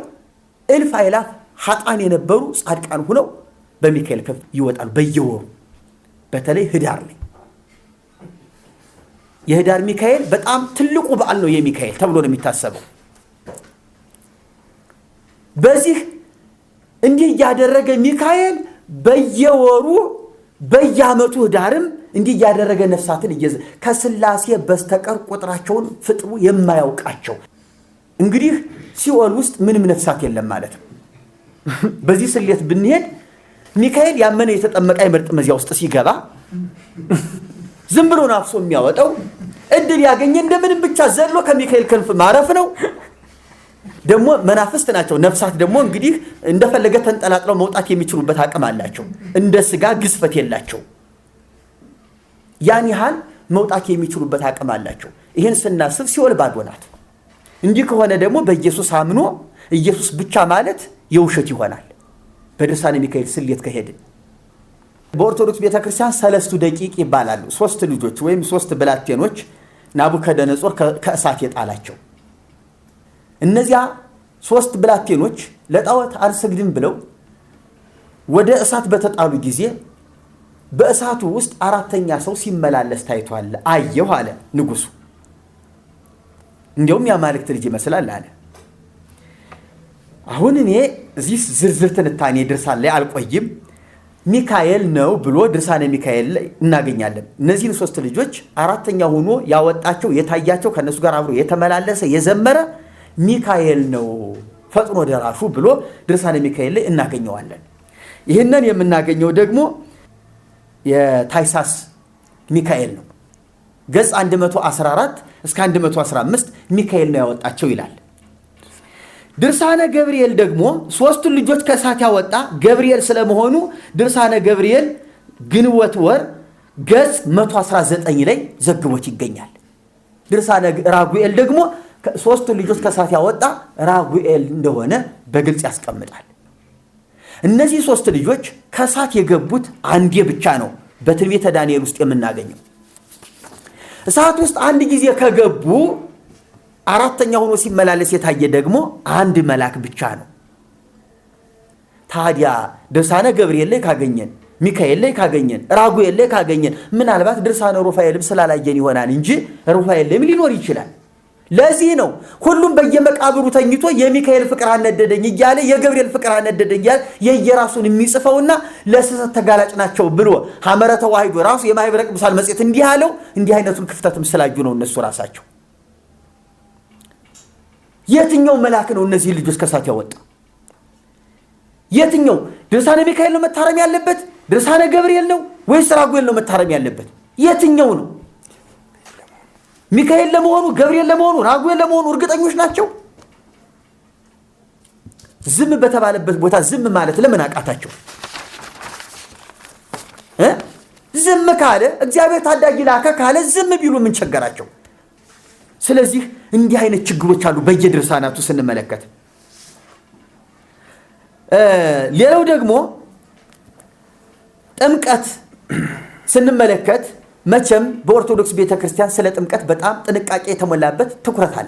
እልፍ አእላፍ ኃጥአን የነበሩ ጻድቃን ሆነው በሚካኤል ክንፍ ይወጣሉ በየወሩ። በተለይ ህዳር ላይ የህዳር ሚካኤል በጣም ትልቁ በዓል ነው የሚካኤል ተብሎ ነው የሚታሰበው። በዚህ እንዲህ ያደረገ ሚካኤል በየወሩ በየዓመቱ ዳርም እንዲህ ያደረገ ነፍሳትን ከስላሴ በስተቀር ቁጥራቸውን ፍጥሩ የማያውቃቸው እንግዲህ ሲኦል ውስጥ ምንም ነፍሳት የለም ማለት ነው። በዚህ ስሌት ብንሄድ ሚካኤል ያመነ የተጠመቀ አይመርጥም። እዚያ ውስጥ ሲገባ ዝም ብሎ ናፍሶ የሚያወጣው እድል ያገኘ እንደምንም ብቻ ዘሎ ከሚካኤል ክንፍ ማረፍ ነው። ደግሞ መናፍስት ናቸው። ነፍሳት ደግሞ እንግዲህ እንደፈለገ ተንጠላጥለው መውጣት የሚችሉበት አቅም አላቸው። እንደ ስጋ ግዝፈት የላቸው። ያን ያህል መውጣት የሚችሉበት አቅም አላቸው። ይህን ስናስብ ሲኦል ባዶ ናት። እንዲህ ከሆነ ደግሞ በኢየሱስ አምኖ ኢየሱስ ብቻ ማለት የውሸት ይሆናል። በድርሳነ ሚካኤል ስሌት ከሄድን በኦርቶዶክስ ቤተክርስቲያን 3 ደቂቅ ይባላሉ። 3 ልጆች ወይም 3 ብላቴኖች ናቡከደነጾር ከእሳት የጣላቸው። እነዚያ 3 ብላቴኖች ለጣዖት አልሰግድም ብለው ወደ እሳት በተጣሉ ጊዜ በእሳቱ ውስጥ 4ኛ ሰው ሲመላለስ ታይቷል አየሁ አለ ንጉሱ። እንዲያውም ያማልክት ልጅ ይመስላል አለ። አሁን እኔ እዚህ ዝርዝር ትንታኔ ድርሳን ላይ አልቆይም። ሚካኤል ነው ብሎ ድርሳነ ሚካኤል ላይ እናገኛለን። እነዚህን 3 ልጆች 4ኛ ሆኖ ያወጣቸው የታያቸው ከነሱ ጋር አብሮ የተመላለሰ የዘመረ ሚካኤል ነው ፈጥኖ ደራሹ ብሎ ድርሳነ ሚካኤል ላይ እናገኘዋለን። ይህንን የምናገኘው ደግሞ የታይሳስ ሚካኤል ነው። ገጽ 114 እስከ 115 ሚካኤል ነው ያወጣቸው ይላል። ድርሳነ ገብርኤል ደግሞ 3 ልጆች ከእሳት ያወጣ ገብርኤል ስለመሆኑ ድርሳነ ገብርኤል ግንቦት ወር ገጽ 119 ላይ ዘግቦት ይገኛል። ድርሳነ ራጉኤል ደግሞ 3 ልጆች ከእሳት ያወጣ ራጉኤል እንደሆነ በግልጽ ያስቀምጣል። እነዚህ 3 ልጆች ከእሳት የገቡት አንዴ ብቻ ነው በትንቢተ ዳንኤል ውስጥ የምናገኘው። እሳት ውስጥ አንድ ጊዜ ከገቡ 4ኛ ሆኖ ሲመላለስ የታየ ደግሞ አንድ መልአክ ብቻ ነው። ታዲያ ድርሳነ ገብርኤል ላይ ካገኘን፣ ሚካኤል ላይ ካገኘን፣ ራጉኤል ላይ ካገኘን ምናልባት ድርሳነ ሩፋኤልም ስላላየን ይሆናል እንጂ ሩፋኤል ላይም ሊኖር ይችላል። ለዚህ ነው ሁሉም በየመቃብሩ ተኝቶ የሚካኤል ፍቅር አነደደኝ እያለ የገብርኤል ፍቅር አነደደኝ እያለ የየራሱን የሚጽፈውና ለስህተት ተጋላጭ ናቸው ብሎ ሐመረ ተዋሂዶ ራሱ የማኅበረ ቅዱሳን መጽሔት እንዲህ አለው። እንዲህ አይነቱን ክፍተትም ስላዩ ነው እነሱ ራሳቸው። የትኛው መልአክ ነው እነዚህ ልጆች ከእሳት ያወጣ? የትኛው ድርሳነ ሚካኤል ነው መታረም ያለበት? ድርሳነ ገብርኤል ነው ወይስ ራጉኤል ነው መታረም ያለበት? የትኛው ነው? ሚካኤል ለመሆኑ ገብርኤል ለመሆኑ ራጉኤል ለመሆኑ እርግጠኞች ናቸው? ዝም በተባለበት ቦታ ዝም ማለት ለምን አቃታቸው? ዝም ካለ እግዚአብሔር ታዳጊ ላከ ካለ ዝም ቢሉ ምን ቸገራቸው? ስለዚህ እንዲህ አይነት ችግሮች አሉ በየድርሳናቱ ስንመለከት። ሌላው ደግሞ ጥምቀት ስንመለከት መቼም በኦርቶዶክስ ቤተክርስቲያን ስለ ጥምቀት በጣም ጥንቃቄ የተሞላበት ትኩረት አለ።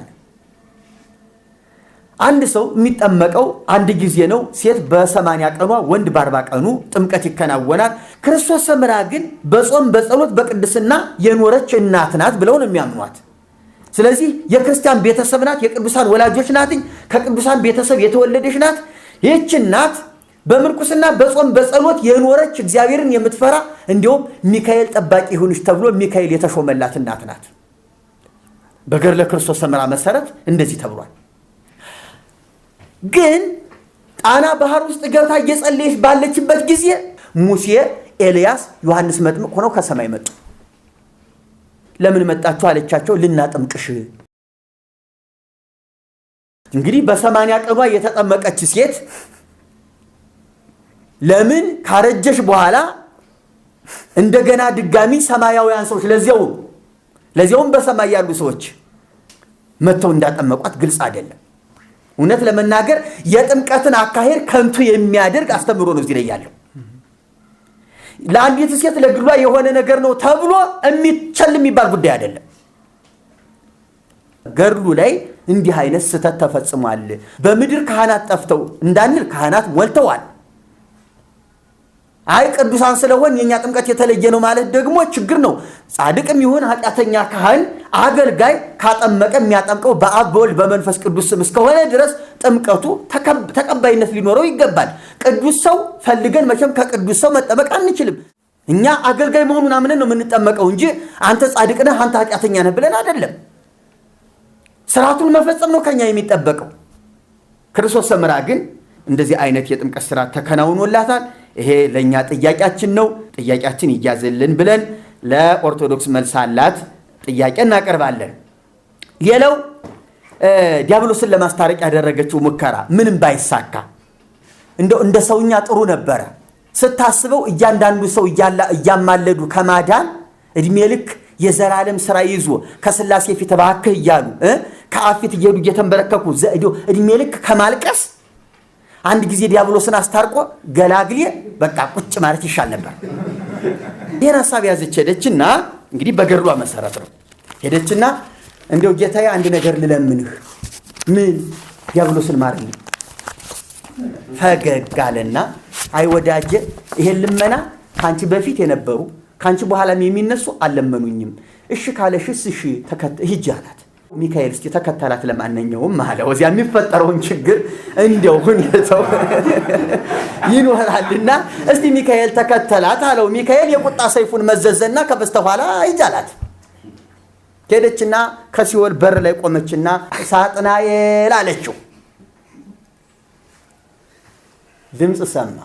አንድ ሰው የሚጠመቀው አንድ ጊዜ ነው። ሴት በ80 ቀኗ፣ ወንድ በ40 ቀኑ ጥምቀት ይከናወናል። ክርስቶስ ሰምራ ግን በጾም በጸሎት በቅድስና የኖረች እናት ናት ብለው ነው የሚያምኗት። ስለዚህ የክርስቲያን ቤተሰብ ናት፣ የቅዱሳን ወላጆች ናት፣ ከቅዱሳን ቤተሰብ የተወለደች ናት። ይህች እናት በምንኩስና በጾም በጸሎት የኖረች እግዚአብሔርን የምትፈራ እንዲሁም ሚካኤል ጠባቂ ይሁንሽ ተብሎ ሚካኤል የተሾመላት እናት ናት። በገድለ ክርስቶስ ሰምራ መሰረት እንደዚህ ተብሏል። ግን ጣና ባህር ውስጥ ገብታ እየጸለየች ባለችበት ጊዜ ሙሴ፣ ኤልያስ፣ ዮሐንስ መጥምቅ ሆነው ከሰማይ መጡ። ለምን መጣችሁ አለቻቸው። ልናጠምቅሽ። እንግዲህ በ80 ቀኗ የተጠመቀች ሴት ለምን ካረጀሽ በኋላ እንደገና ድጋሚ ሰማያውያን ሰዎች ለዚያውም በሰማይ ያሉ ሰዎች መጥተው እንዳጠመቋት ግልጽ አይደለም። እውነት ለመናገር የጥምቀትን አካሄድ ከንቱ የሚያደርግ አስተምሮ ነው እዚህ ላይ ያለው። ለአንዲት ሴት ለግሏ የሆነ ነገር ነው ተብሎ የሚቸል የሚባል ጉዳይ አይደለም። ገድሉ ላይ እንዲህ አይነት ስህተት ተፈጽሟል። በምድር ካህናት ጠፍተው እንዳንል ካህናት ሞልተዋል። አይ ቅዱሳን ስለሆን የኛ ጥምቀት የተለየ ነው ማለት ደግሞ ችግር ነው። ጻድቅም ይሁን ኃጢአተኛ ካህን አገልጋይ ካጠመቀ የሚያጠምቀው በአብ በወልድ በመንፈስ ቅዱስ ስም እስከሆነ ድረስ ጥምቀቱ ተቀባይነት ሊኖረው ይገባል። ቅዱስ ሰው ፈልገን መቼም ከቅዱስ ሰው መጠመቅ አንችልም። እኛ አገልጋይ መሆኑን አምነን ነው የምንጠመቀው እንጂ አንተ ጻድቅ ነህ አንተ ኃጢአተኛ ነህ ብለን አይደለም። ስርዓቱን መፈጸም ነው ከኛ የሚጠበቀው። ክርስቶስ ሰምራ ግን እንደዚህ አይነት የጥምቀት ስርዓት ተከናውኖላታል። ይሄ ለኛ ጥያቄያችን ነው። ጥያቄያችን ይያዝልን ብለን ለኦርቶዶክስ መልስ አላት ጥያቄ እናቀርባለን። ሌላው ዲያብሎስን ለማስታረቅ ያደረገችው ሙከራ ምንም ባይሳካ እንደው እንደ ሰውኛ ጥሩ ነበረ። ስታስበው እያንዳንዱ ሰው እያማለዱ ከማዳን እድሜ ልክ የዘላለም ስራ ይዞ ከስላሴ ፊት እባክህ እያሉ ከአፊት እየሄዱ እየተንበረከኩ እድሜ ልክ ከማልቀስ አንድ ጊዜ ዲያብሎስን አስታርቆ ገላግሌ በቃ ቁጭ ማለት ይሻል ነበር። ይሄን ሐሳብ ያዘች ሄደችና እንግዲህ በገድሏ መሰረት ነው ሄደችና እንደው ጌታዬ አንድ ነገር ልለምንህ። ምን? ዲያብሎስን ማርልኝ። ፈገግ አለና አይ ወዳጄ ይሄን ልመና ካንቺ በፊት የነበሩ ካንቺ በኋላም የሚነሱ አልለመኑኝም። እሺ ካለሽስ እሺ ሂጂ አላት። ሚካኤል እስቲ ተከተላት ለማንኛውም አለ። ወዚያ የሚፈጠረውን ችግር እንደው ሁኔታው ይኖራልና እስቲ ሚካኤል ተከተላት አለው። ሚካኤል የቁጣ ሰይፉን መዘዘና ከበስተኋላ ሂጂ አላት። ሄደችና ከሲኦል በር ላይ ቆመችና ሳጥናኤል አለችው። ድምፅ ሰማ።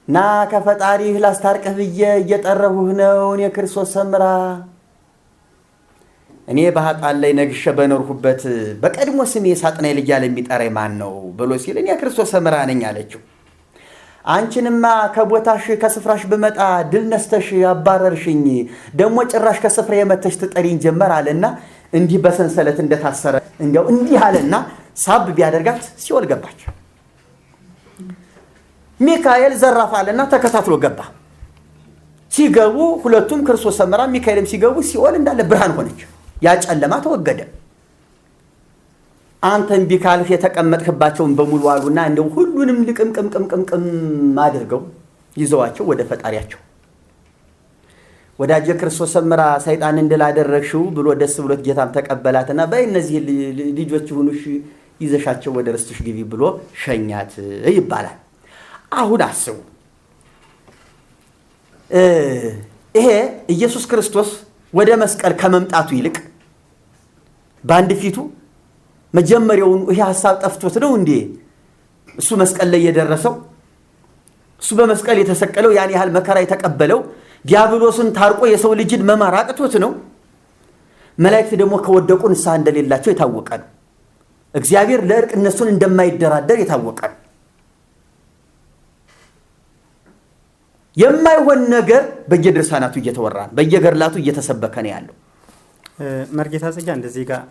ና ከፈጣሪህ ላስታርቅህ ብዬ እየጠራሁህ ነው። እኔ ክርስቶስ ሰምራ እኔ በኃጥአን ላይ ነግሼ በኖርሁበት በቀድሞ ስሜ ሳጥናኤል እያለ የሚጠራኝ ማን ነው ብሎ ሲል እኔ ክርስቶስ ሰምራ ነኝ አለችው። አንቺንማ ከቦታሽ ከስፍራሽ ብመጣ ድል ነስተሽ አባረርሽኝ፣ ደግሞ ጭራሽ ከስፍራ የመተሽ ትጠሪኝ ጀመር አለና እንዲህ በሰንሰለት እንደታሰረ እንዲያው እንዲህ አለና ሳብ ቢያደርጋት ሲኦል ገባች። ሚካኤል ዘራፍ አለና ተከታትሎ ገባ። ሲገቡ ሁለቱም ክርስቶስ ሰምራ ሚካኤልም ሲገቡ ሲኦል እንዳለ ብርሃን ሆነች። ያ ጨለማ ተወገደ። አንተን ቢካልህ የተቀመጥክባቸውን በሙሉ አሉና እንደው ሁሉንም ልቅምቅምቅምቅም አድርገው ይዘዋቸው ወደ ፈጣሪያቸው። ወዳጄ ክርስቶስ ሰምራ ሰይጣን እንድላደረግሽው ብሎ ደስ ብሎት ጌታም ተቀበላትና በይ እነዚህ ልጆች ሁኑሽ ይዘሻቸው ወደ ርስትሽ ግቢ ብሎ ሸኛት ይባላል። አሁን አስቡ፣ ይሄ ኢየሱስ ክርስቶስ ወደ መስቀል ከመምጣቱ ይልቅ በአንድ ፊቱ መጀመሪያውን ይሄ ሐሳብ ጠፍቶት ነው እንዴ እሱ መስቀል ላይ የደረሰው? እሱ በመስቀል የተሰቀለው ያን ያህል መከራ የተቀበለው ዲያብሎስን ታርቆ የሰው ልጅን መማር አቅቶት ነው? መላእክት ደግሞ ከወደቁ ንስሐ እንደሌላቸው የታወቀ ነው። እግዚአብሔር ለእርቅ እነሱን እንደማይደራደር የታወቀ ነው። የማይሆን ነገር በየድርሳናቱ እየተወራ ነው፣ በየገድላቱ እየተሰበከ ነው ያለው። መርጌታ ጽጌ እንደዚህ ጋር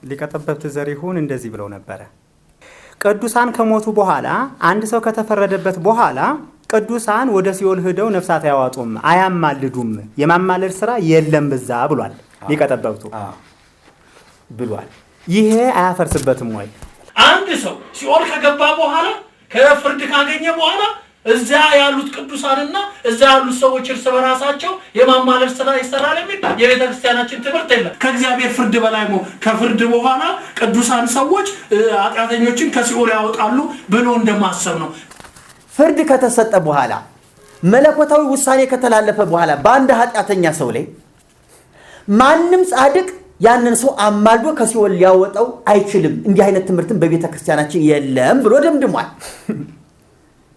ሊቀ ጠበብት ዘሪሁን እንደዚህ ብለው ነበረ። ቅዱሳን ከሞቱ በኋላ አንድ ሰው ከተፈረደበት በኋላ ቅዱሳን ወደ ሲኦል ሄደው ነፍሳት አያዋጡም፣ አያማልዱም፣ የማማለድ ስራ የለም በዛ ብሏል ሊቀ ጠበብቱ ብሏል። ይሄ አያፈርስበትም ወይ? አንድ ሰው ሲኦል ከገባ በኋላ ከፍርድ ካገኘ በኋላ እዚያ ያሉት ቅዱሳንና እዚያ ያሉት ሰዎች እርስ በራሳቸው የማማለድ ስራ ይሰራል የሚል የቤተ ክርስቲያናችን ትምህርት የለም። ከእግዚአብሔር ፍርድ በላይ ነው። ከፍርድ በኋላ ቅዱሳን ሰዎች ኃጢአተኞችን ከሲኦል ያወጣሉ ብሎ እንደማሰብ ነው። ፍርድ ከተሰጠ በኋላ መለኮታዊ ውሳኔ ከተላለፈ በኋላ በአንድ ኃጢአተኛ ሰው ላይ ማንም ጻድቅ ያንን ሰው አማልዶ ከሲኦል ሊያወጣው አይችልም። እንዲህ አይነት ትምህርትን በቤተ ክርስቲያናችን የለም ብሎ ደምድሟል።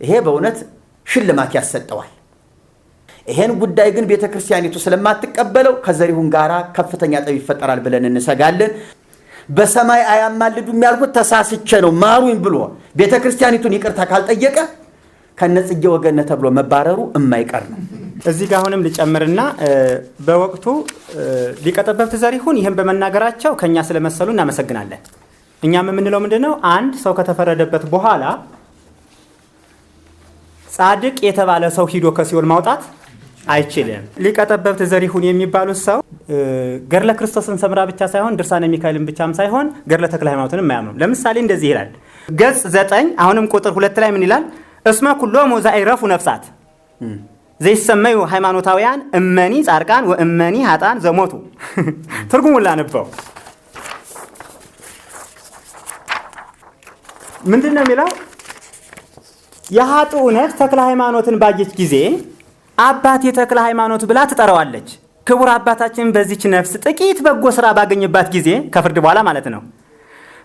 ይሄ በእውነት ሽልማት ያሰጠዋል። ይሄን ጉዳይ ግን ቤተ ክርስቲያኒቱ ስለማትቀበለው ከዘሪሁን ጋራ ከፍተኛ ጠብ ይፈጠራል ብለን እንሰጋለን። በሰማይ አያማልዱም ያልኩት ተሳስቼ ነው ማሩኝ ብሎ ቤተ ክርስቲያኒቱን ይቅርታ ካልጠየቀ ከነጽጌ ወገነ ተብሎ መባረሩ የማይቀር ነው። እዚህ ጋር አሁንም ልጨምርና በወቅቱ ሊቀ ጠበብት ዘሪሁን ይህን በመናገራቸው ከኛ ስለመሰሉ እናመሰግናለን። እኛም የምንለው ምንድነው? አንድ ሰው ከተፈረደበት በኋላ ጻድቅ የተባለ ሰው ሂዶ ከሲኦል ማውጣት አይችልም። ሊቀ ጠበብት ዘሪሁን የሚባሉት ሰው ገድለ ክርስቶስን ሰምራ ብቻ ሳይሆን ድርሳነ ሚካኤልን ብቻም ሳይሆን ገድለ ተክለ ሃይማኖትን የማያምኑ። ለምሳሌ እንደዚህ ይላል ገጽ 9 አሁንም ቁጥር 2 ላይ ምን ይላል? እስመ ኩሎሙ ዘኢረፉ ነፍሳት ዘይሰመዩ ሃይማኖታውያን እመኒ ጻድቃን ወእመኒ ኃጥአን ዘሞቱ። ትርጉሙን ላነበው። ምንድን ነው የሚለው? የኃጥኡ ነፍስ ተክለ ሃይማኖትን ባየች ጊዜ አባቴ ተክለ ሃይማኖት ብላ ትጠራዋለች። ክቡር አባታችን በዚች ነፍስ ጥቂት በጎ ስራ ባገኘባት ጊዜ ከፍርድ በኋላ ማለት ነው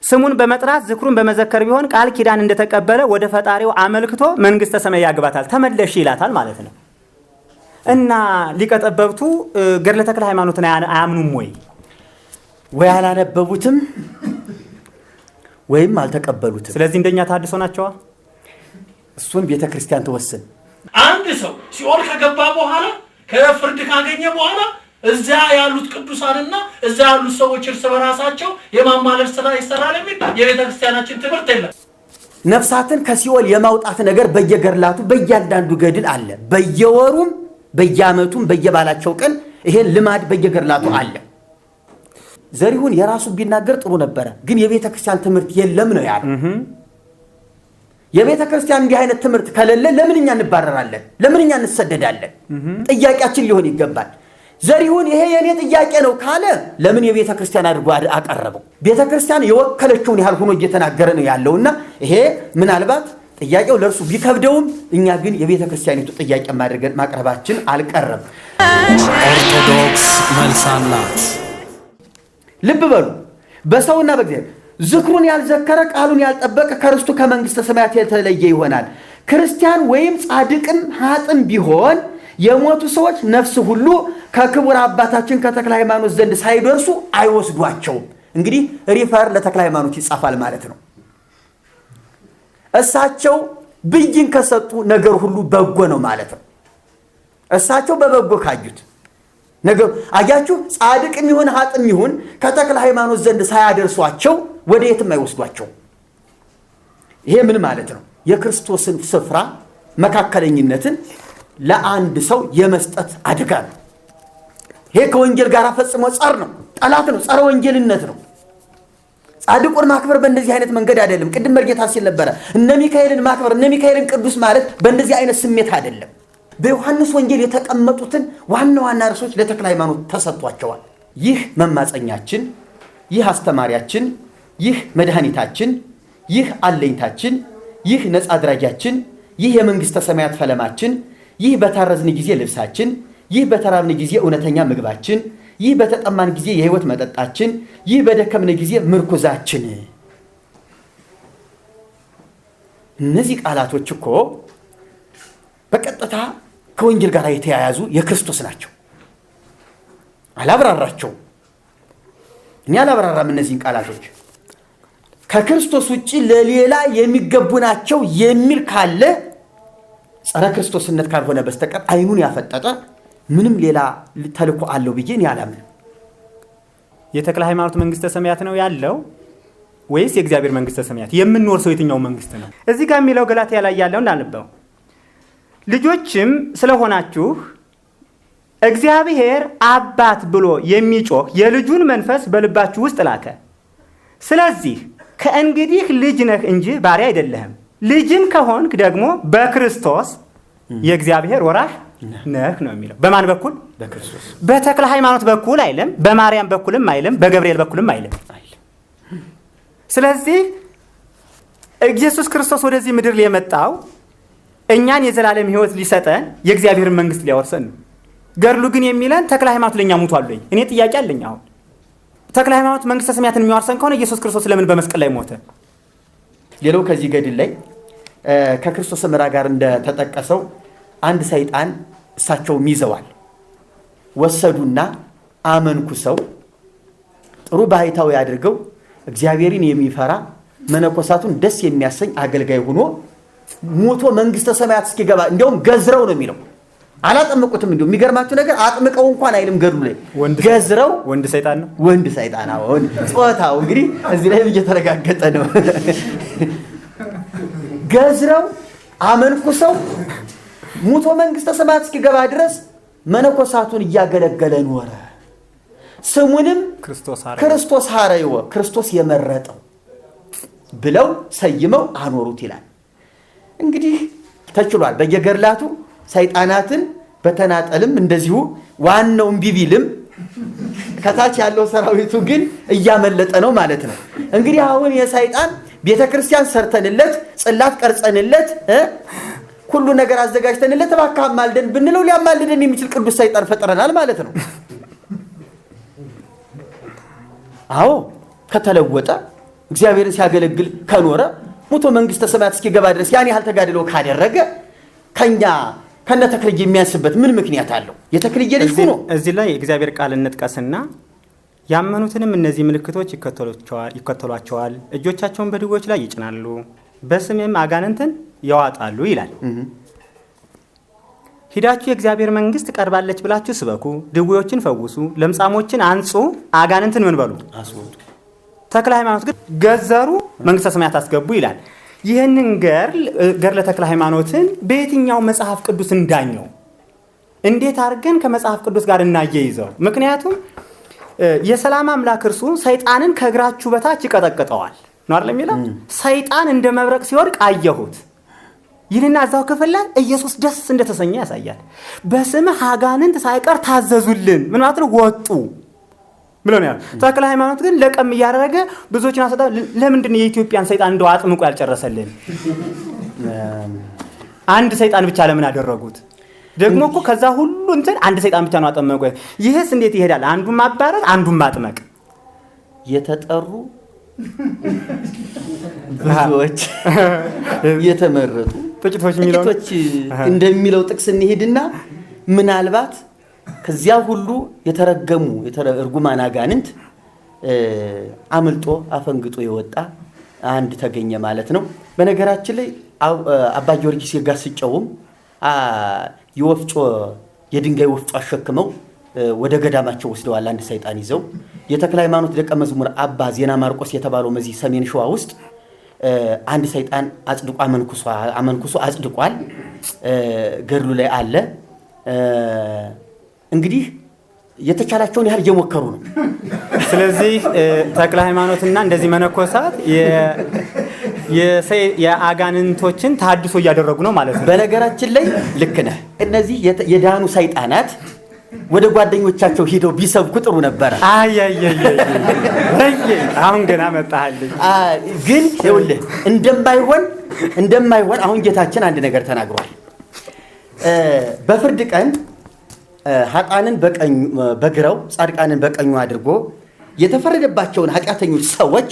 ስሙን በመጥራት ዝክሩን በመዘከር ቢሆን ቃል ኪዳን እንደተቀበለ ወደ ፈጣሪው አመልክቶ መንግስተ ሰማይ ያግባታል፣ ተመለሽ ይላታል ማለት ነው። እና ሊቀ ጠበብቱ ገድለ ተክለ ሃይማኖትን አያምኑም ወይ አላነበቡትም ወይም አልተቀበሉትም። ስለዚህ እንደኛ ታድሶ ናቸዋ። እሱን ቤተ ክርስቲያን ተወሰን። አንድ ሰው ሲኦል ከገባ በኋላ ከፍርድ ካገኘ በኋላ እዚያ ያሉት ቅዱሳንና እዚያ ያሉት ሰዎች እርስ በራሳቸው የማማለል ስራ ይሰራል የሚል የቤተ ክርስቲያናችን ትምህርት የለም። ነፍሳትን ከሲኦል የማውጣት ነገር በየገድላቱ በእያንዳንዱ ገድል አለ። በየወሩም በየዓመቱም በየባላቸው ቀን ይሄን ልማድ በየገድላቱ አለ። ዘሪሁን የራሱ ቢናገር ጥሩ ነበረ፣ ግን የቤተ ክርስቲያን ትምህርት የለም ነው ያለው። የቤተ ክርስቲያን እንዲህ አይነት ትምህርት ከሌለ ለምን እኛ እንባረራለን? ለምን እኛ እንሰደዳለን? ጥያቄያችን ሊሆን ይገባል። ዘሪሁን ይሄ የኔ ጥያቄ ነው ካለ ለምን የቤተ ክርስቲያን አድርጎ አቀረበው? ቤተ ክርስቲያን የወከለችውን ያህል ሆኖ እየተናገረ ነው ያለውና ይሄ ምናልባት ጥያቄው ለእርሱ ቢከብደውም እኛ ግን የቤተ ክርስቲያኒቱ ጥያቄ ማቅረባችን አልቀረም። ኦርቶዶክስ መልስ አላት። ልብ በሉ። በሰውና በእግዚአብሔር ዝክሩን ያልዘከረ ቃሉን ያልጠበቀ ከርስቱ ከመንግስተ ሰማያት የተለየ ይሆናል። ክርስቲያን ወይም ጻድቅም ኃጥም ቢሆን የሞቱ ሰዎች ነፍስ ሁሉ ከክቡር አባታችን ከተክለ ሃይማኖት ዘንድ ሳይደርሱ አይወስዷቸውም። እንግዲህ ሪፈር ለተክለ ሃይማኖት ይጻፋል ማለት ነው። እሳቸው ብይን ከሰጡ ነገር ሁሉ በጎ ነው ማለት ነው። እሳቸው በበጎ ካዩት ነገር አያችሁ፣ ጻድቅም ይሁን ኃጥም ይሁን ከተክለ ሃይማኖት ዘንድ ሳያደርሷቸው ወደ የትም አይወስዷቸው። ይሄ ምን ማለት ነው? የክርስቶስን ስፍራ መካከለኝነትን ለአንድ ሰው የመስጠት አደጋ ነው። ይሄ ከወንጌል ጋር ፈጽሞ ጸር ነው፣ ጠላት ነው፣ ጸረ ወንጌልነት ነው። ጻድቁን ማክበር በእንደዚህ አይነት መንገድ አይደለም። ቅድም መርጌታ ሲል ነበረ እነ ሚካኤልን ማክበር፣ እነ ሚካኤልን ቅዱስ ማለት በእንደዚህ አይነት ስሜት አይደለም። በዮሐንስ ወንጌል የተቀመጡትን ዋና ዋና ርዕሶች ለተክለ ሃይማኖት ተሰጥቷቸዋል። ይህ መማፀኛችን፣ ይህ አስተማሪያችን፣ ይህ መድኃኒታችን፣ ይህ አለኝታችን፣ ይህ ነፃ አድራጊያችን፣ ይህ የመንግስተ ሰማያት ፈለማችን፣ ይህ በታረዝን ጊዜ ልብሳችን፣ ይህ በተራብን ጊዜ እውነተኛ ምግባችን፣ ይህ በተጠማን ጊዜ የህይወት መጠጣችን፣ ይህ በደከምን ጊዜ ምርኩዛችን። እነዚህ ቃላቶች እኮ በቀጥታ ከወንጌል ጋር የተያያዙ የክርስቶስ ናቸው። አላብራራቸውም። እኔ አላብራራም። እነዚህን ቃላቶች ከክርስቶስ ውጪ ለሌላ የሚገቡ ናቸው የሚል ካለ ጸረ ክርስቶስነት ካልሆነ በስተቀር አይኑን ያፈጠጠ ምንም ሌላ ተልኮ አለው ብዬ እኔ አላምንም። የተክለ ሃይማኖት መንግስተ ሰማያት ነው ያለው ወይስ የእግዚአብሔር መንግስተ ሰማያት? የምንወርሰው የትኛው መንግስት ነው? እዚህ ጋር የሚለው ገላትያ ላይ ያለው እንዳንበው ልጆችም ስለሆናችሁ እግዚአብሔር አባት ብሎ የሚጮህ የልጁን መንፈስ በልባችሁ ውስጥ ላከ። ስለዚህ ከእንግዲህ ልጅ ነህ እንጂ ባሪያ አይደለህም። ልጅም ከሆንክ ደግሞ በክርስቶስ የእግዚአብሔር ወራሽ ነህ ነው የሚለው። በማን በኩል? በክርስቶስ። በተክለ ሃይማኖት በኩል አይልም፣ በማርያም በኩልም አይልም፣ በገብርኤል በኩልም አይልም። ስለዚህ ኢየሱስ ክርስቶስ ወደዚህ ምድር የመጣው እኛን የዘላለም ህይወት ሊሰጠን የእግዚአብሔርን መንግስት ሊያወርሰን ነው። ገድሉ ግን የሚለን ተክለ ሃይማኖት ለኛ ሙቷል ወይ? እኔ ጥያቄ አለኝ። አሁን ተክለ ሃይማኖት መንግስተ ሰማያትን የሚያወርሰን ከሆነ ኢየሱስ ክርስቶስ ለምን በመስቀል ላይ ሞተ? ሌላው ከዚህ ገድል ላይ ከክርስቶስ ሰምራ ጋር እንደተጠቀሰው አንድ ሰይጣን እሳቸውም ይዘዋል። ወሰዱና አመንኩሰው ጥሩ ባህታዊ አድርገው እግዚአብሔርን የሚፈራ መነኮሳቱን ደስ የሚያሰኝ አገልጋይ ሆኖ ሞቶ መንግስተ ሰማያት እስኪገባ እንዲያውም ገዝረው ነው የሚለው። አላጠመቁትም። እንዲያውም የሚገርማችሁ ነገር አጥምቀው እንኳን አይልም ገድሉ ላይ ገዝረው። ወንድ ሰይጣን ነው። ወንድ ሰይጣን ነው። ጾታው እንግዲህ እዚህ ላይ እየተረጋገጠ ነው። ገዝረው አመንኩሰው ሞቶ መንግስተ ሰማያት እስኪገባ ድረስ መነኮሳቱን እያገለገለ ኖረ። ስሙንም ክርስቶስ ሐረዮ ክርስቶስ የመረጠው ብለው ሰይመው አኖሩት ይላል። እንግዲህ ተችሏል። በየገድላቱ ሰይጣናትን በተናጠልም እንደዚሁ ዋናው እምቢ ቢልም ከታች ያለው ሰራዊቱ ግን እያመለጠ ነው ማለት ነው። እንግዲህ አሁን የሰይጣን ቤተክርስቲያን ሰርተንለት ጽላት ቀርጸንለት ሁሉ ነገር አዘጋጅተንለት እባክህ አማልደን ብንለው ሊያማልደን የሚችል ቅዱስ ሰይጣን ፈጥረናል ማለት ነው። አዎ ከተለወጠ እግዚአብሔርን ሲያገለግል ከኖረ ሞቶ መንግስተ ሰማያት እስኪገባ ድረስ ያን ያህል ተጋድሎ ካደረገ ከኛ ከነ ተክልዬ የሚያንስበት ምን ምክንያት አለው? የተክልዬ ልጅ ሆኖ እዚህ ላይ እግዚአብሔር ቃል እንጥቀስና ያመኑትንም እነዚህ ምልክቶች ይከተሏቸዋል፣ እጆቻቸውን በድዌዎች ላይ ይጭናሉ፣ በስሜም አጋንንትን ያዋጣሉ ይላል። ሂዳችሁ የእግዚአብሔር መንግስት ቀርባለች ብላችሁ ስበኩ፣ ድዌዎችን ፈውሱ፣ ለምጻሞችን አንጹ፣ አጋንንትን ምን በሉ አስወጡ። ተክለ ሃይማኖት ግን ገዘሩ፣ መንግስተ ሰማያት አስገቡ ይላል። ይህንን ገድለ ተክለ ሃይማኖትን በየትኛው መጽሐፍ ቅዱስ እንዳኘው እንዴት አድርገን ከመጽሐፍ ቅዱስ ጋር እናያይዘው? ምክንያቱም የሰላም አምላክ እርሱ ሰይጣንን ከእግራችሁ በታች ይቀጠቅጠዋል ነው አይደል የሚለው? ሰይጣን እንደ መብረቅ ሲወድቅ አየሁት ይህንና እዛው ክፍል ላይ ኢየሱስ ደስ እንደተሰኘ ያሳያል። በስምህ አጋንንት ሳይቀር ታዘዙልን ምን ማለት ነው? ወጡ ብሎ ነው ያለው። ተክለ ሃይማኖት ግን ለቀም እያደረገ ብዙዎችን አሰጣ። ለምንድን ነው የኢትዮጵያን ሰይጣን እንደው አጥምቆ ያልጨረሰልን? አንድ ሰይጣን ብቻ ለምን አደረጉት? ደግሞ እኮ ከዛ ሁሉ እንትን አንድ ሰይጣን ብቻ ነው አጠመቁ። ይሄስ እንዴት ይሄዳል? አንዱን ማባረር አንዱን ማጥመቅ። የተጠሩ ብዙዎች የተመረጡ ጥቂቶች እንደሚለው ጥቅስ እንሄድና ምናልባት ከዚያ ሁሉ የተረገሙ እርጉማን አጋንንት አምልጦ አፈንግጦ የወጣ አንድ ተገኘ ማለት ነው። በነገራችን ላይ አባ ጊዮርጊስ የጋስጨውም የድንጋይ ወፍጮ አሸክመው ወደ ገዳማቸው ወስደዋል። አንድ ሰይጣን ይዘው የተክለ ሃይማኖት ደቀ መዝሙር አባ ዜና ማርቆስ የተባለው መዚህ ሰሜን ሸዋ ውስጥ አንድ ሰይጣን አጽድቆ አመንኩሶ አጽድቋል። ገድሉ ላይ አለ። እንግዲህ የተቻላቸውን ያህል እየሞከሩ ነው። ስለዚህ ተክለ ሃይማኖትና እንደዚህ መነኮሳት የአጋንንቶችን ታድሶ እያደረጉ ነው ማለት ነው። በነገራችን ላይ ልክ ነህ። እነዚህ የዳኑ ሰይጣናት ወደ ጓደኞቻቸው ሄደው ቢሰብኩ ጥሩ ነበረ። አሁን ገና መጣልኝ። ግን ይኸውልህ እንደማይሆን አሁን ጌታችን አንድ ነገር ተናግሯል። በፍርድ ቀን ኃጥአንን በግራው ጻድቃንን በቀኙ አድርጎ የተፈረደባቸውን ኃጢአተኞች ሰዎች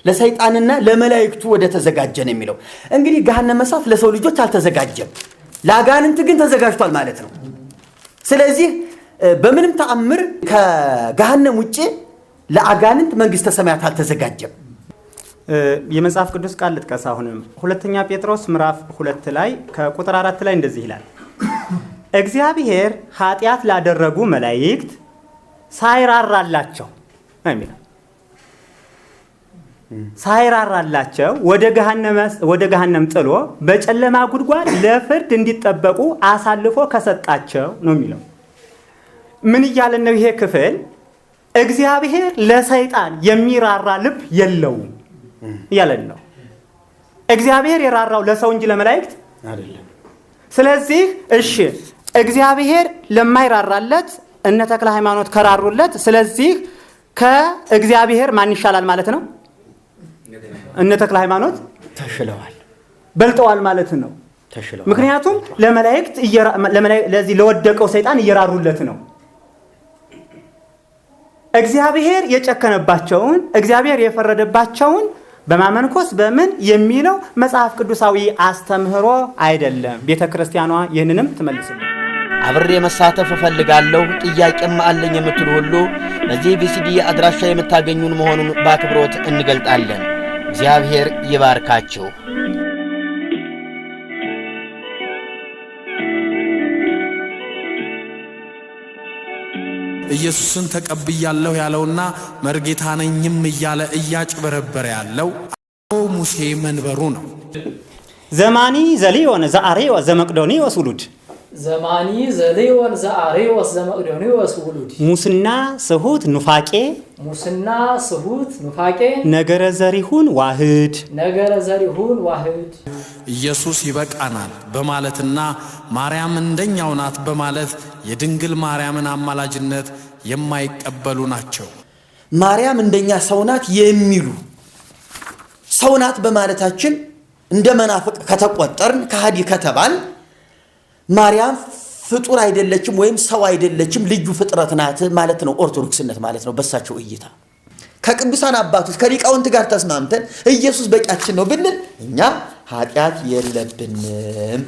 ለሰይጣንና ለመላእክቱ ወደ ተዘጋጀ ነው የሚለው። እንግዲህ ገሃነመ እሳት ለሰው ልጆች አልተዘጋጀም፣ ለአጋንንት ግን ተዘጋጅቷል ማለት ነው። ስለዚህ በምንም ተአምር ከገሃነም ውጪ ለአጋንንት መንግስተ ሰማያት አልተዘጋጀም። የመጽሐፍ ቅዱስ ቃል ልጥቀስ። አሁንም ሁለተኛ ጴጥሮስ ምዕራፍ 2 ላይ ከቁጥር 4 ላይ እንደዚህ ይላል፣ እግዚአብሔር ኃጢአት ላደረጉ መላእክት ሳይራራላቸው የሚለው ሳይራራላቸው ወደ ገሃነም ጥሎ በጨለማ ጉድጓድ ለፍርድ እንዲጠበቁ አሳልፎ ከሰጣቸው ነው የሚለው። ምን እያለን ነው ይሄ ክፍል? እግዚአብሔር ለሰይጣን የሚራራ ልብ የለውም እያለን ነው። እግዚአብሔር የራራው ለሰው እንጂ ለመላእክት አይደለም። ስለዚህ እሺ እግዚአብሔር ለማይራራለት እነ ተክለ ሃይማኖት ከራሩለት፣ ስለዚህ ከእግዚአብሔር ማን ይሻላል ማለት ነው? እነ ተክለ ሃይማኖት ተሽለዋል፣ በልጠዋል ማለት ነው። ተሽለዋል። ምክንያቱም ለመላእክት ለዚህ ለወደቀው ሰይጣን እየራሩለት ነው። እግዚአብሔር የጨከነባቸውን እግዚአብሔር የፈረደባቸውን በማመንኮስ በምን የሚለው መጽሐፍ ቅዱሳዊ አስተምህሮ አይደለም። ቤተክርስቲያኗ ይህንንም ትመልስልኝ። አብሬ መሳተፍ እፈልጋለሁ ጥያቄም አለኝ የምትሉ ሁሉ በዚህ ቪሲዲ አድራሻ የምታገኙን መሆኑን በአክብሮት እንገልጣለን። እግዚአብሔር ይባርካችሁ። ኢየሱስን ተቀብያለሁ ያለውና መርጌታ ነኝም እያለ እያጭበረበረ ያለው ሙሴ መንበሩ ነው። ዘማኒ ዘሊዮን ዘአሬዮ ዘመቅዶኒ ወሱሉድ ዘማኒ ዘሌወን ዘአሬወስ ዘመቅዶኒዎስ ውሉድ ሙስና ስሁት ኑፋቄ ሙስና ስሁት ኑፋቄ ነገረ ዘሪሁን ዋህድ ነገረ ዘሪሁን ዋህድ ኢየሱስ ይበቃናል በማለትና ማርያም እንደኛው ናት በማለት የድንግል ማርያምን አማላጅነት የማይቀበሉ ናቸው። ማርያም እንደኛ ሰው ናት የሚሉ ሰው ናት በማለታችን እንደ መናፍቅ ከተቆጠርን ከሃዲ ከተባል ማርያም ፍጡር አይደለችም ወይም ሰው አይደለችም ልዩ ፍጥረት ናት ማለት ነው ኦርቶዶክስነት ማለት ነው በሳቸው እይታ። ከቅዱሳን አባቶች ከሊቃውንት ጋር ተስማምተን ኢየሱስ በቂያችን ነው ብንል እኛ ኃጢአት የለብንም።